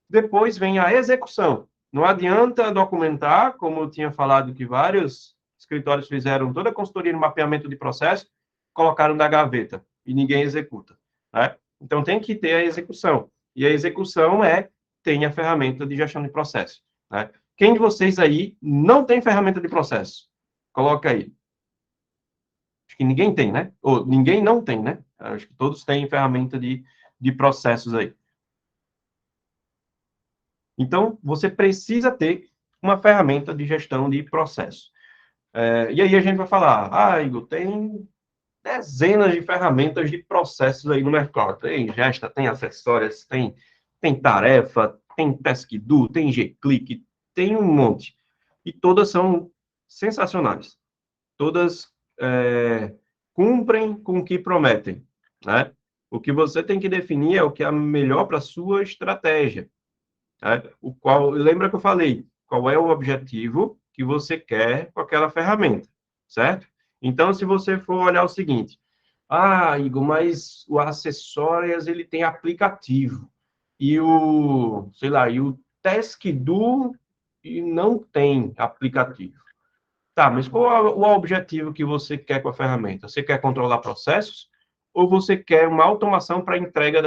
Depois vem a execução. Não adianta documentar, como eu tinha falado que vários escritórios fizeram toda a consultoria no mapeamento de processo, colocaram na gaveta e ninguém executa. Né? Então tem que ter a execução. E a execução tem a ferramenta de gestão de processo. Né? Quem de vocês aí não tem ferramenta de processo? Coloca aí. Acho que ninguém tem, né? Ou ninguém não tem, né? Acho que todos têm ferramenta de processos aí. Então, você precisa ter uma ferramenta de gestão de processo. E aí a gente vai falar, Igor, tem dezenas de ferramentas de processos aí no mercado. Tem Gesta, tem acessórias, tem tarefa, tem TaskDo, tem G-Click, tem um monte. E todas são sensacionais. Todas cumprem com o que prometem, né? O que você tem que definir é o que é melhor para a sua estratégia. Né? Lembra que eu falei, qual é o objetivo que você quer com aquela ferramenta, certo? Então, se você for olhar o seguinte, Igor, mas o Acessórias, ele tem aplicativo, e o TaskDo e não tem aplicativo. Tá, mas qual é o objetivo que você quer com a ferramenta? Você quer controlar processos ou você quer uma automação para entrega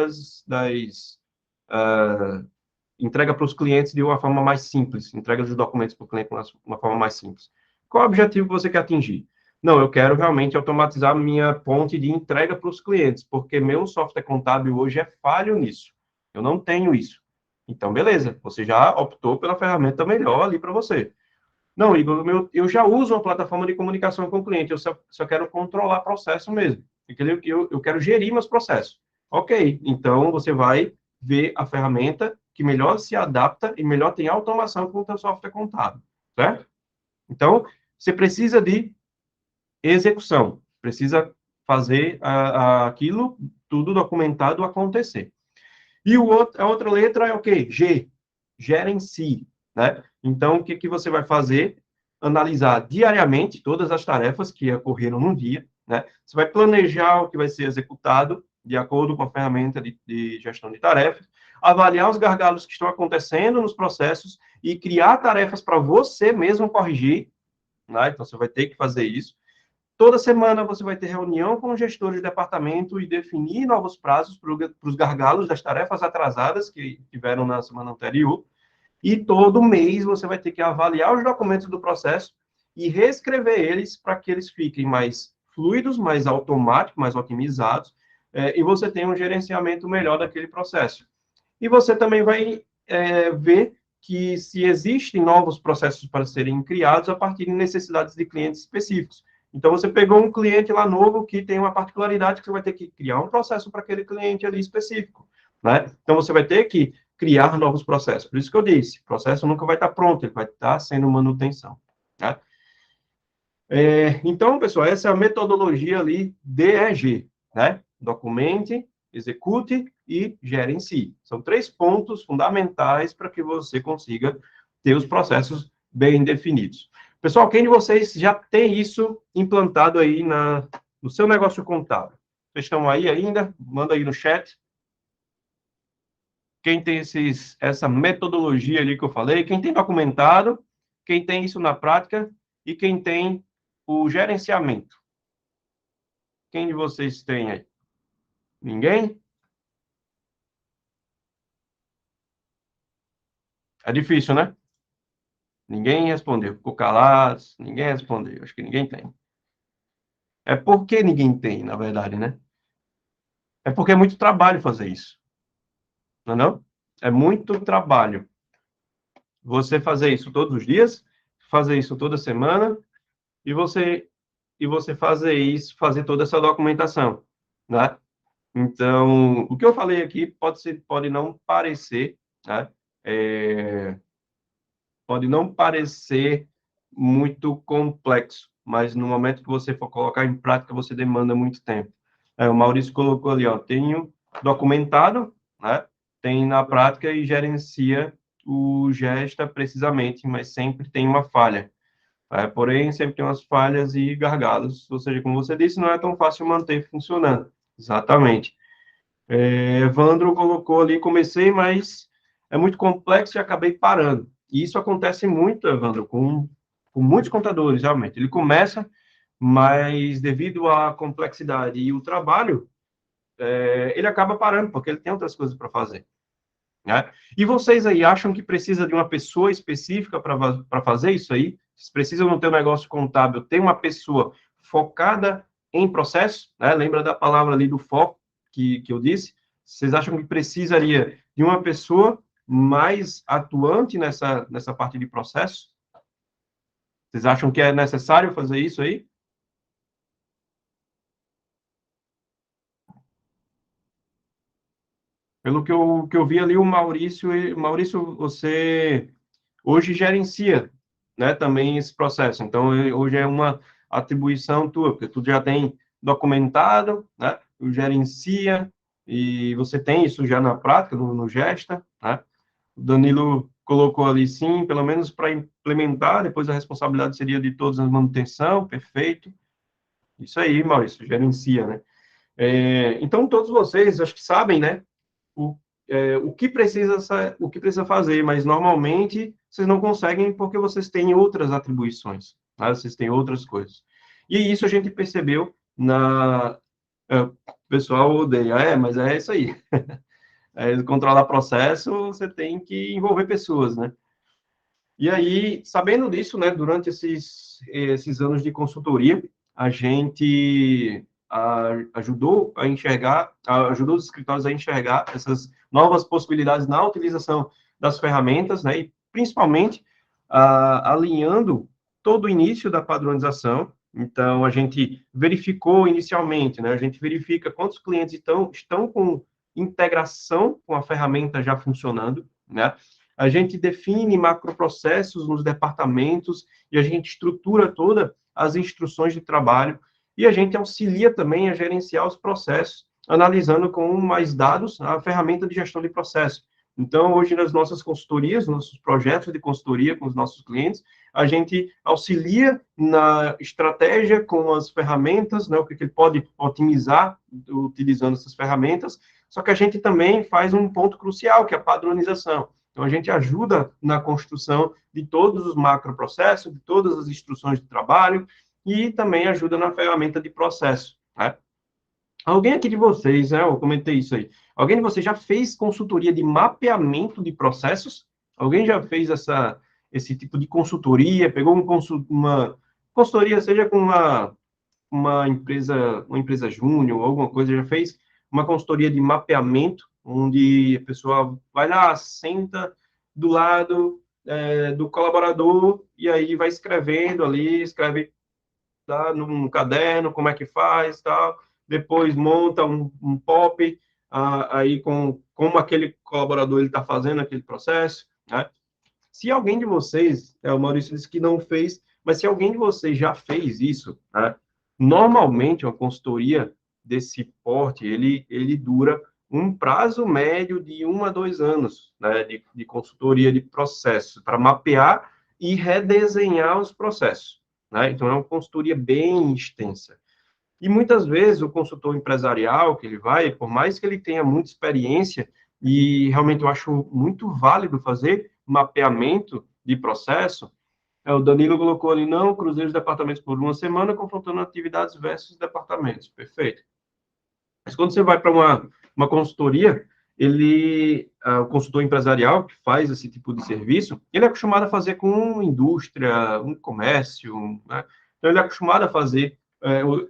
entrega para os clientes de uma forma mais simples, entrega dos documentos para o cliente de uma forma mais simples? Qual é o objetivo que você quer atingir? Não, eu quero realmente automatizar minha ponte de entrega para os clientes, porque meu software contábil hoje é falho nisso. Eu não tenho isso. Então, beleza, você já optou pela ferramenta melhor ali para você. Não, Igor, eu já uso uma plataforma de comunicação com o cliente, eu só quero controlar processo mesmo. Eu quero gerir meus processos. Ok, então você vai ver a ferramenta que melhor se adapta e melhor tem automação com o seu software contábil, certo? Então, você precisa de execução, precisa fazer aquilo tudo documentado acontecer. E a outra letra é o quê? G, gerencie, né? Então, o que você vai fazer? Analisar diariamente todas as tarefas que ocorreram no dia, né? Você vai planejar o que vai ser executado de acordo com a ferramenta de gestão de tarefas, avaliar os gargalos que estão acontecendo nos processos e criar tarefas para você mesmo corrigir, né? Então, você vai ter que fazer isso. Toda semana você vai ter reunião com os gestores de departamento e definir novos prazos para os gargalos das tarefas atrasadas que tiveram na semana anterior. E todo mês você vai ter que avaliar os documentos do processo e reescrever eles para que eles fiquem mais fluidos, mais automáticos, mais otimizados, e você tenha um gerenciamento melhor daquele processo. E você também vai ver que se existem novos processos para serem criados a partir de necessidades de clientes específicos. Então, você pegou um cliente lá novo que tem uma particularidade que você vai ter que criar um processo para aquele cliente ali específico, né? Então, você vai ter que criar novos processos. Por isso que eu disse, o processo nunca vai estar pronto, ele vai estar sendo manutenção, né? Então, pessoal, essa é a metodologia ali DEG, né? Documente, execute e gerencie. São 3 pontos fundamentais para que você consiga ter os processos bem definidos. Pessoal, quem de vocês já tem isso implantado aí no seu negócio contábil? Vocês estão aí ainda? Manda aí no chat. Quem tem essa metodologia ali que eu falei, quem tem documentado, quem tem isso na prática e quem tem o gerenciamento. Quem de vocês tem aí? Ninguém? É difícil, né? Ninguém respondeu. Ficou calado, ninguém respondeu. Acho que ninguém tem. É porque ninguém tem, na verdade, né? É porque é muito trabalho fazer isso. Não é não? É muito trabalho. Você fazer isso todos os dias, fazer isso toda semana, e você e você fazer isso, fazer toda essa documentação, né? Então, o que eu falei aqui pode não parecer, né? É, pode não parecer muito complexo, mas no momento que você for colocar em prática, você demanda muito tempo. O Maurício colocou ali, ó, tenho documentado, né? Tem na prática e gerencia o Gesta precisamente, mas sempre tem uma falha. Porém, sempre tem umas falhas e gargalos, ou seja, como você disse, não é tão fácil manter funcionando. Exatamente. Evandro colocou ali, comecei, mas é muito complexo e acabei parando. E isso acontece muito, Evandro, com muitos contadores, realmente. Ele começa, mas devido à complexidade e o trabalho, ele acaba parando, porque ele tem outras coisas para fazer, né? E vocês aí acham que precisa de uma pessoa específica para fazer isso aí? Vocês precisam no teu negócio contábil ter uma pessoa focada em processo, né? Lembra da palavra ali do foco que eu disse? Vocês acham que precisaria de uma pessoa mais atuante nessa parte de processo? Vocês acham que é necessário fazer isso aí? Pelo que eu vi ali, o Maurício, Maurício, você hoje gerencia, né, também esse processo. Então, hoje é uma atribuição tua, porque tu já tem documentado, né, tu gerencia, e você tem isso já na prática, no Gesta, né? O Danilo colocou ali, sim, pelo menos para implementar, depois a responsabilidade seria de todos a manutenção, perfeito. Isso aí, Maurício, gerencia, né? Então, todos vocês, acho que sabem, né, o, o que precisa fazer, mas normalmente vocês não conseguem porque vocês têm outras atribuições, tá? Vocês têm outras coisas. E isso a gente percebeu o pessoal odeia, mas é isso aí. Controlar processo, você tem que envolver pessoas, né? E aí, sabendo disso, né, durante esses anos de consultoria, a gente ajudou os escritórios a enxergar essas novas possibilidades na utilização das ferramentas, né, e principalmente alinhando todo o início da padronização. Então, a gente verificou inicialmente, né, a gente verifica quantos clientes estão com integração com a ferramenta já funcionando, né? A gente define macroprocessos nos departamentos e a gente estrutura todas as instruções de trabalho e a gente auxilia também a gerenciar os processos, analisando com mais dados a ferramenta de gestão de processo. Então, hoje, nas nossas consultorias, nossos projetos de consultoria com os nossos clientes, a gente auxilia na estratégia com as ferramentas, né, o que ele pode otimizar utilizando essas ferramentas, só que a gente também faz um ponto crucial, que é a padronização. Então, a gente ajuda na construção de todos os macroprocessos, de todas as instruções de trabalho, e também ajuda na ferramenta de processo, né? Alguém aqui de vocês, né, eu comentei isso aí, alguém de vocês já fez consultoria de mapeamento de processos? Alguém já fez esse tipo de consultoria, pegou uma consultoria, seja com uma empresa júnior, alguma coisa, já fez uma consultoria de mapeamento, onde a pessoa vai lá, senta do lado do colaborador e aí vai escrevendo ali, escreve tá, num caderno, como é que faz, tal, depois monta um POP, aí com como aquele colaborador ele está fazendo aquele processo, né? Se alguém de vocês, o Maurício disse que não fez, mas se alguém de vocês já fez isso, né? Normalmente uma consultoria desse porte, ele dura um prazo médio de 1 a 2 anos, né, de consultoria de processo, para mapear e redesenhar os processos, né? Então, é uma consultoria bem extensa. E muitas vezes o consultor empresarial que ele vai, por mais que ele tenha muita experiência, e realmente eu acho muito válido fazer mapeamento de processo, o Danilo colocou ali, não, cruzei os departamentos por uma semana, confrontando atividades versus departamentos. Perfeito. Mas quando você vai para uma consultoria, o consultor empresarial que faz esse tipo de serviço, ele é acostumado a fazer com indústria, um comércio, né? Então, ele é acostumado a fazer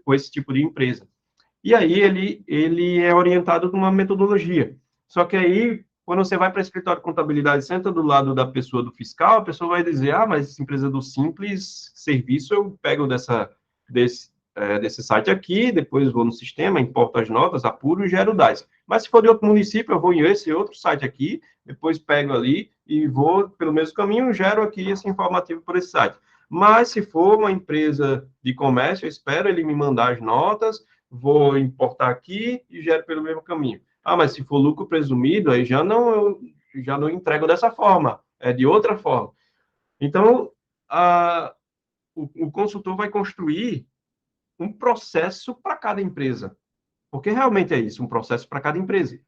com esse tipo de empresa. E aí ele é orientado por uma metodologia. Só que aí, quando você vai para o escritório de contabilidade, senta do lado da pessoa do fiscal, a pessoa vai dizer, mas essa empresa do simples serviço eu pego desse site aqui, depois vou no sistema, importo as notas, apuro e gero o DAS. Mas se for de outro município, eu vou em esse outro site aqui, depois pego ali e vou pelo mesmo caminho, gero aqui esse informativo por esse site. Mas se for uma empresa de comércio, eu espero ele me mandar as notas, vou importar aqui e gero pelo mesmo caminho. Ah, mas se for lucro presumido, aí já não entrego dessa forma, é de outra forma. Então, o consultor vai construir um processo para cada empresa, porque realmente é isso, um processo para cada empresa,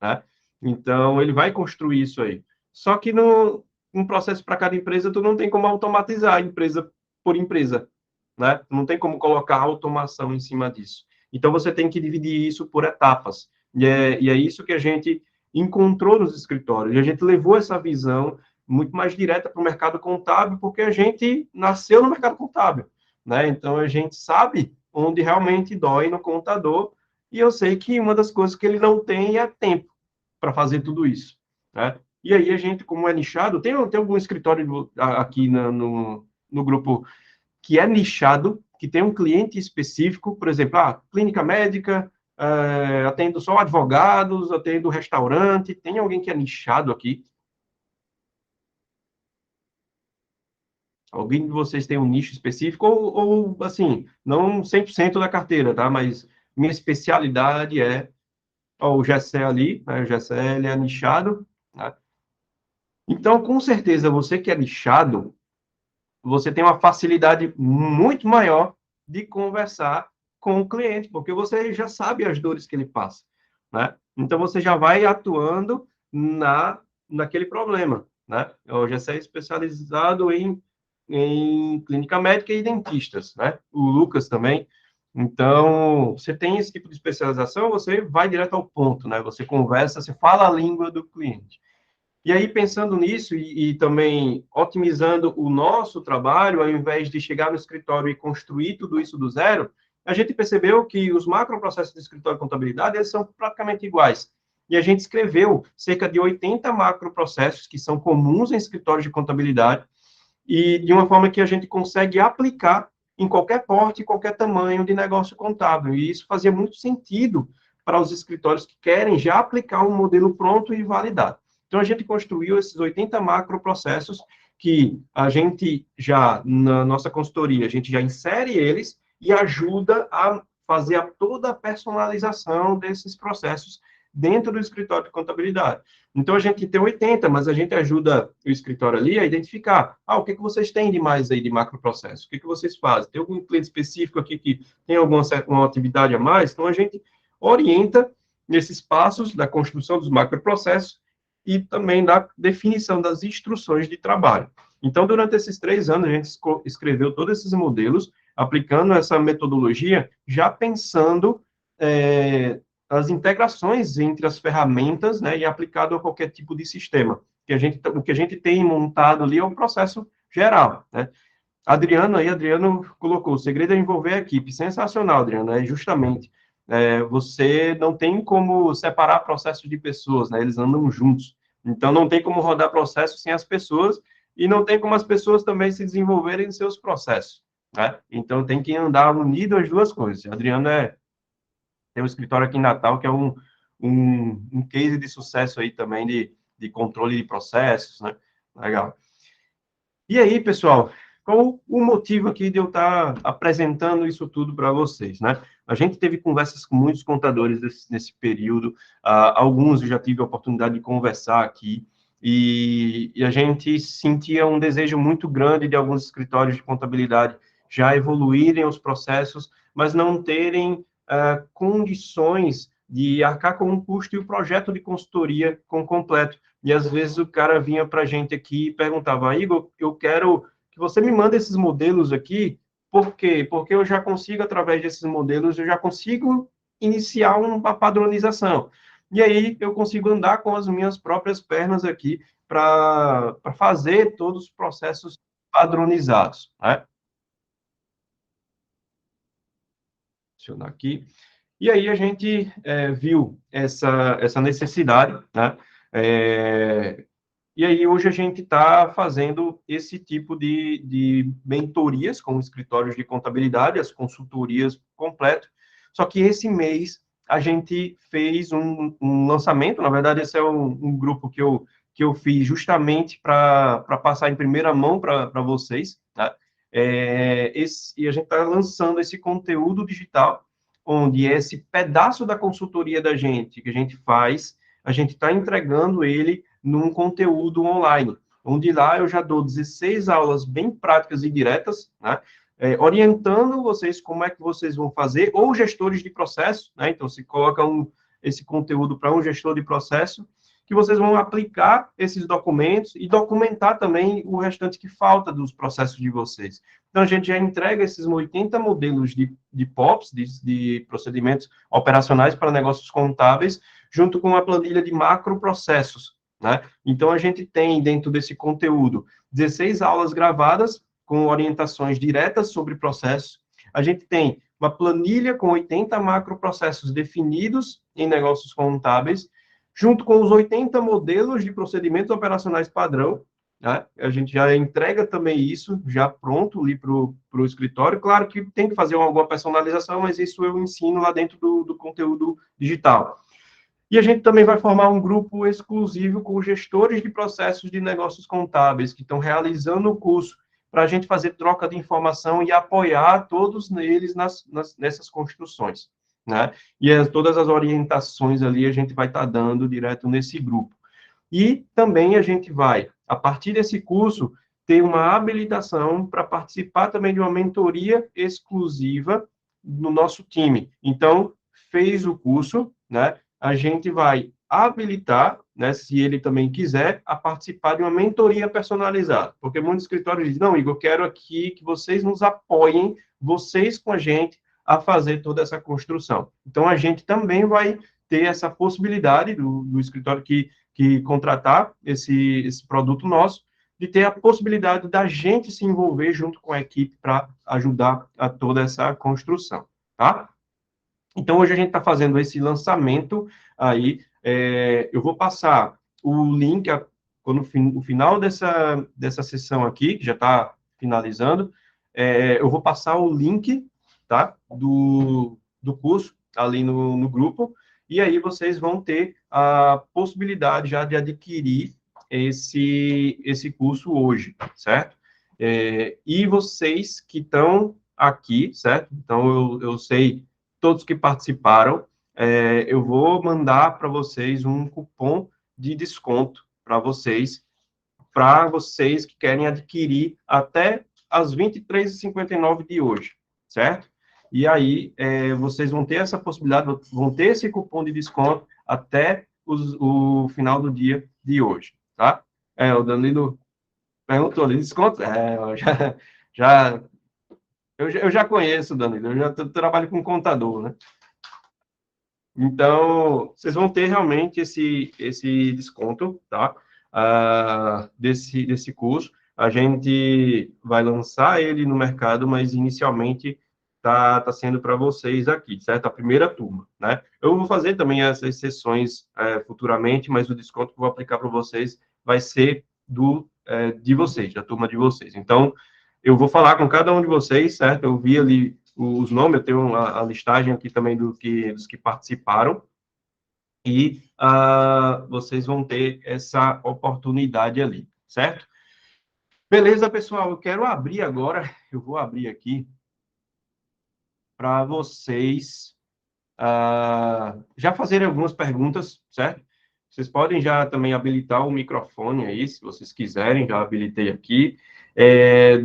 né? Então, ele vai construir isso aí. Só que no um processo para cada empresa, tu não tem como automatizar empresa por empresa, né? Não tem como colocar automação em cima disso. Então, você tem que dividir isso por etapas. E é isso que a gente encontrou nos escritórios. E a gente levou essa visão muito mais direta para o mercado contábil, porque a gente nasceu no mercado contábil, né? Então, a gente sabe onde realmente dói no contador, e eu sei que uma das coisas que ele não tem é tempo para fazer tudo isso, né? E aí a gente, como é nichado, tem algum escritório aqui no grupo que é nichado, que tem um cliente específico, por exemplo, clínica médica, atendo só advogados, atendo restaurante, tem alguém que é nichado aqui? Alguém de vocês tem um nicho específico ou assim, não 100% da carteira, tá? Mas minha especialidade é o Gessé ali, né? O Gessé, ele é nichado, né? Então, com certeza, você que é nichado, você tem uma facilidade muito maior de conversar com o cliente, porque você já sabe as dores que ele passa, né? Então, você já vai atuando naquele problema, né? O GC é especializado em clínica médica e dentistas, né? O Lucas também. Então, você tem esse tipo de especialização, você vai direto ao ponto, né? Você conversa, você fala a língua do cliente. E aí, pensando nisso e também otimizando o nosso trabalho, ao invés de chegar no escritório e construir tudo isso do zero, a gente percebeu que os macroprocessos de escritório de contabilidade, eles são praticamente iguais. E a gente escreveu cerca de 80 macroprocessos que são comuns em escritórios de contabilidade e de uma forma que a gente consegue aplicar em qualquer porte, qualquer tamanho de negócio contábil. E isso fazia muito sentido para os escritórios que querem já aplicar um modelo pronto e validado. Então, a gente construiu esses 80 macroprocessos que a gente já, na nossa consultoria, a gente já insere eles e ajuda a fazer toda a personalização desses processos dentro do escritório de contabilidade. Então, a gente tem 80, mas a gente ajuda o escritório ali a identificar, o que vocês têm de mais aí de macroprocesso? O que vocês fazem? Tem algum cliente específico aqui que tem uma atividade a mais? Então, a gente orienta nesses passos da construção dos macroprocessos e também da definição das instruções de trabalho. Então, durante esses 3 anos, a gente escreveu todos esses modelos, aplicando essa metodologia, já pensando as integrações entre as ferramentas, né, e aplicado a qualquer tipo de sistema. O que a gente tem montado ali é um processo geral, né? Adriano colocou, o segredo é envolver a equipe. Sensacional, Adriano, é justamente. Você não tem como separar processos de pessoas, né? Eles andam juntos. Então, não tem como rodar processo sem as pessoas e não tem como as pessoas também se desenvolverem em seus processos, né? Então, tem que andar unido as duas coisas. Adriano tem um escritório aqui em Natal que é um case de sucesso aí também de controle de processos, né? Legal. E aí, pessoal, qual o motivo aqui de eu estar apresentando isso tudo para vocês, né? A gente teve conversas com muitos contadores nesse período, alguns eu já tive a oportunidade de conversar aqui, e a gente sentia um desejo muito grande de alguns escritórios de contabilidade já evoluírem os processos, mas não terem condições de arcar com o custo e o projeto de consultoria com completo. E às vezes o cara vinha para a gente aqui e perguntava, Igor, eu quero que você me mande esses modelos aqui, por quê? Porque eu já consigo, através desses modelos, eu já consigo iniciar uma padronização. E aí eu consigo andar com as minhas próprias pernas aqui para fazer todos os processos padronizados, né? Deixa aqui. E aí a gente viu essa necessidade, né? E aí, hoje a gente está fazendo esse tipo de mentorias com escritórios de contabilidade, as consultorias completas. Só que esse mês a gente fez um lançamento, na verdade, esse é um grupo que eu fiz justamente para passar em primeira mão para vocês, tá? E a gente está lançando esse conteúdo digital, onde esse pedaço da consultoria da gente, que a gente faz, a gente está entregando ele num conteúdo online, onde lá eu já dou 16 aulas bem práticas e diretas, né? Orientando vocês como é que vocês vão fazer, ou gestores de processo, né? Então, se coloca esse conteúdo para um gestor de processo, que vocês vão aplicar esses documentos e documentar também o restante que falta dos processos de vocês. Então, a gente já entrega esses 80 modelos de POPs, de procedimentos operacionais para negócios contábeis, junto com a planilha de macroprocessos, né? Então, a gente tem, dentro desse conteúdo, 16 aulas gravadas, com orientações diretas sobre processos. A gente tem uma planilha com 80 macroprocessos definidos em negócios contábeis, junto com os 80 modelos de procedimentos operacionais padrão, né? A gente já entrega também isso, já pronto ali para o escritório. Claro que tem que fazer alguma personalização, mas isso eu ensino lá dentro do conteúdo digital. E a gente também vai formar um grupo exclusivo com gestores de processos de negócios contábeis que estão realizando o curso para a gente fazer troca de informação e apoiar todos eles nessas construções, né? E todas as orientações ali a gente vai estar dando direto nesse grupo. E também a gente vai, a partir desse curso, ter uma habilitação para participar também de uma mentoria exclusiva no nosso time. Então, fez o curso, né? A gente vai habilitar, né, se ele também quiser, a participar de uma mentoria personalizada. Porque muitos escritórios dizem, não, Igor, eu quero aqui que vocês nos apoiem, vocês com a gente, a fazer toda essa construção. Então, a gente também vai ter essa possibilidade do escritório que contratar esse produto nosso, de ter a possibilidade da gente se envolver junto com a equipe para ajudar a toda essa construção, tá? Então, hoje a gente está fazendo esse lançamento aí. Eu vou passar o link, quando no final dessa sessão aqui, que já está finalizando, eu vou passar o link, tá, do curso ali no grupo, e aí vocês vão ter a possibilidade já de adquirir esse curso hoje, certo? E vocês que estão aqui, certo? Então, eu sei todos que participaram, eu vou mandar para vocês um cupom de desconto para vocês que querem adquirir até as 23h59 de hoje, certo? E aí, vocês vão ter essa possibilidade, vão ter esse cupom de desconto até o final do dia de hoje, tá? O Danilo perguntou ali, desconto? Já, eu já conheço, Danilo, eu já trabalho com contador, né? Então, vocês vão ter realmente esse desconto, tá? Desse curso. A gente vai lançar ele no mercado, mas inicialmente tá sendo para vocês aqui, certo? A primeira turma, né? Eu vou fazer também essas sessões futuramente, mas o desconto que eu vou aplicar para vocês vai ser de vocês, da turma de vocês. Então, eu vou falar com cada um de vocês, certo? Eu vi ali os nomes, eu tenho a listagem aqui também dos que participaram, e vocês vão ter essa oportunidade ali, certo? Beleza, pessoal, eu quero abrir agora, eu vou abrir aqui para vocês já fazerem algumas perguntas, certo? Vocês podem já também habilitar o microfone aí, se vocês quiserem, já habilitei aqui.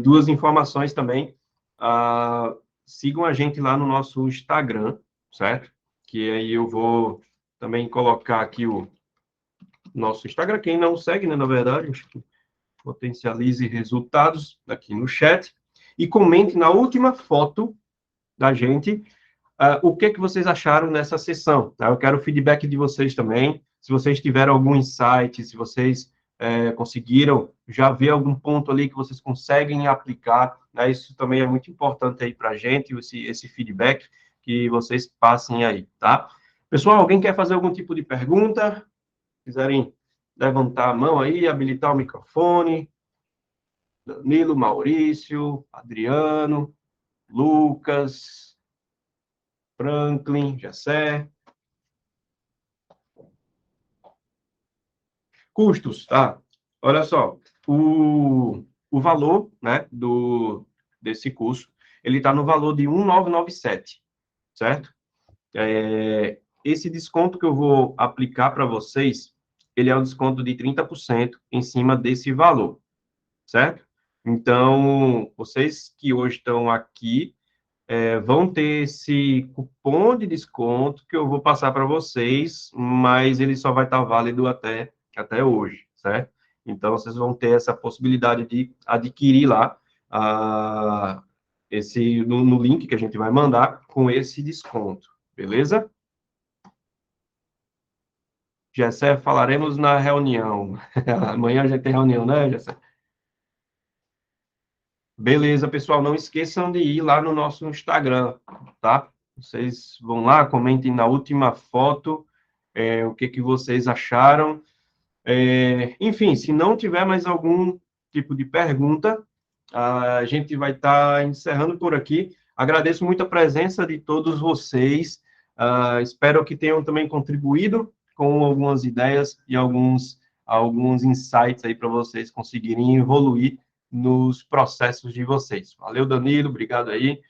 Duas informações também, sigam a gente lá no nosso Instagram, certo? Que aí eu vou também colocar aqui o nosso Instagram, quem não segue, né, na verdade, potencialize resultados aqui no chat, e comente na última foto da gente o que vocês acharam nessa sessão. Tá? Eu quero o feedback de vocês também, se vocês tiveram algum insight, se vocês conseguiram já ver algum ponto ali que vocês conseguem aplicar, né? Isso também é muito importante aí para a gente, esse feedback que vocês passem aí, tá? Pessoal, alguém quer fazer algum tipo de pergunta? Quiserem levantar a mão aí, habilitar o microfone. Danilo, Maurício, Adriano, Lucas, Franklin, Jessé. Custos, tá? Olha só, o valor, né, desse curso, ele está no valor de 1.997, certo? Esse desconto que eu vou aplicar para vocês, ele é um desconto de 30% em cima desse valor, certo? Então, vocês que hoje estão aqui, vão ter esse cupom de desconto que eu vou passar para vocês, mas ele só vai estar válido até hoje, certo? Então, vocês vão ter essa possibilidade de adquirir lá no link que a gente vai mandar com esse desconto, beleza? Gessé, falaremos na reunião. Amanhã já tem reunião, né, Gessé? Beleza, pessoal. Não esqueçam de ir lá no nosso Instagram, tá? Vocês vão lá, comentem na última foto o que que vocês acharam. Enfim, se não tiver mais algum tipo de pergunta, a gente vai estar encerrando por aqui. Agradeço muito a presença de todos vocês. Espero que tenham também contribuído com algumas ideias e alguns insights aí para vocês conseguirem evoluir nos processos de vocês. Valeu, Danilo, obrigado aí.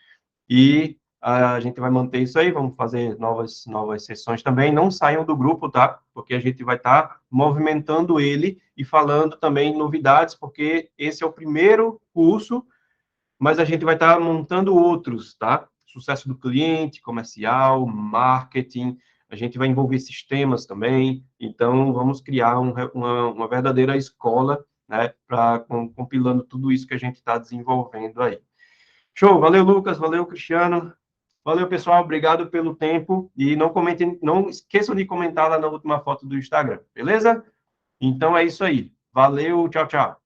E a gente vai manter isso aí, vamos fazer novas sessões também. Não saiam do grupo, tá? Porque a gente vai estar movimentando ele e falando também novidades, porque esse é o primeiro curso, mas a gente vai estar montando outros, tá? Sucesso do cliente, comercial, marketing, a gente vai envolver sistemas também, então vamos criar uma verdadeira escola, né, compilando tudo isso que a gente está desenvolvendo aí. Show, valeu, Lucas, valeu, Cristiano. Valeu, pessoal, obrigado pelo tempo e não esqueçam de comentar lá na última foto do Instagram, beleza? Então é isso aí. Valeu, tchau, tchau.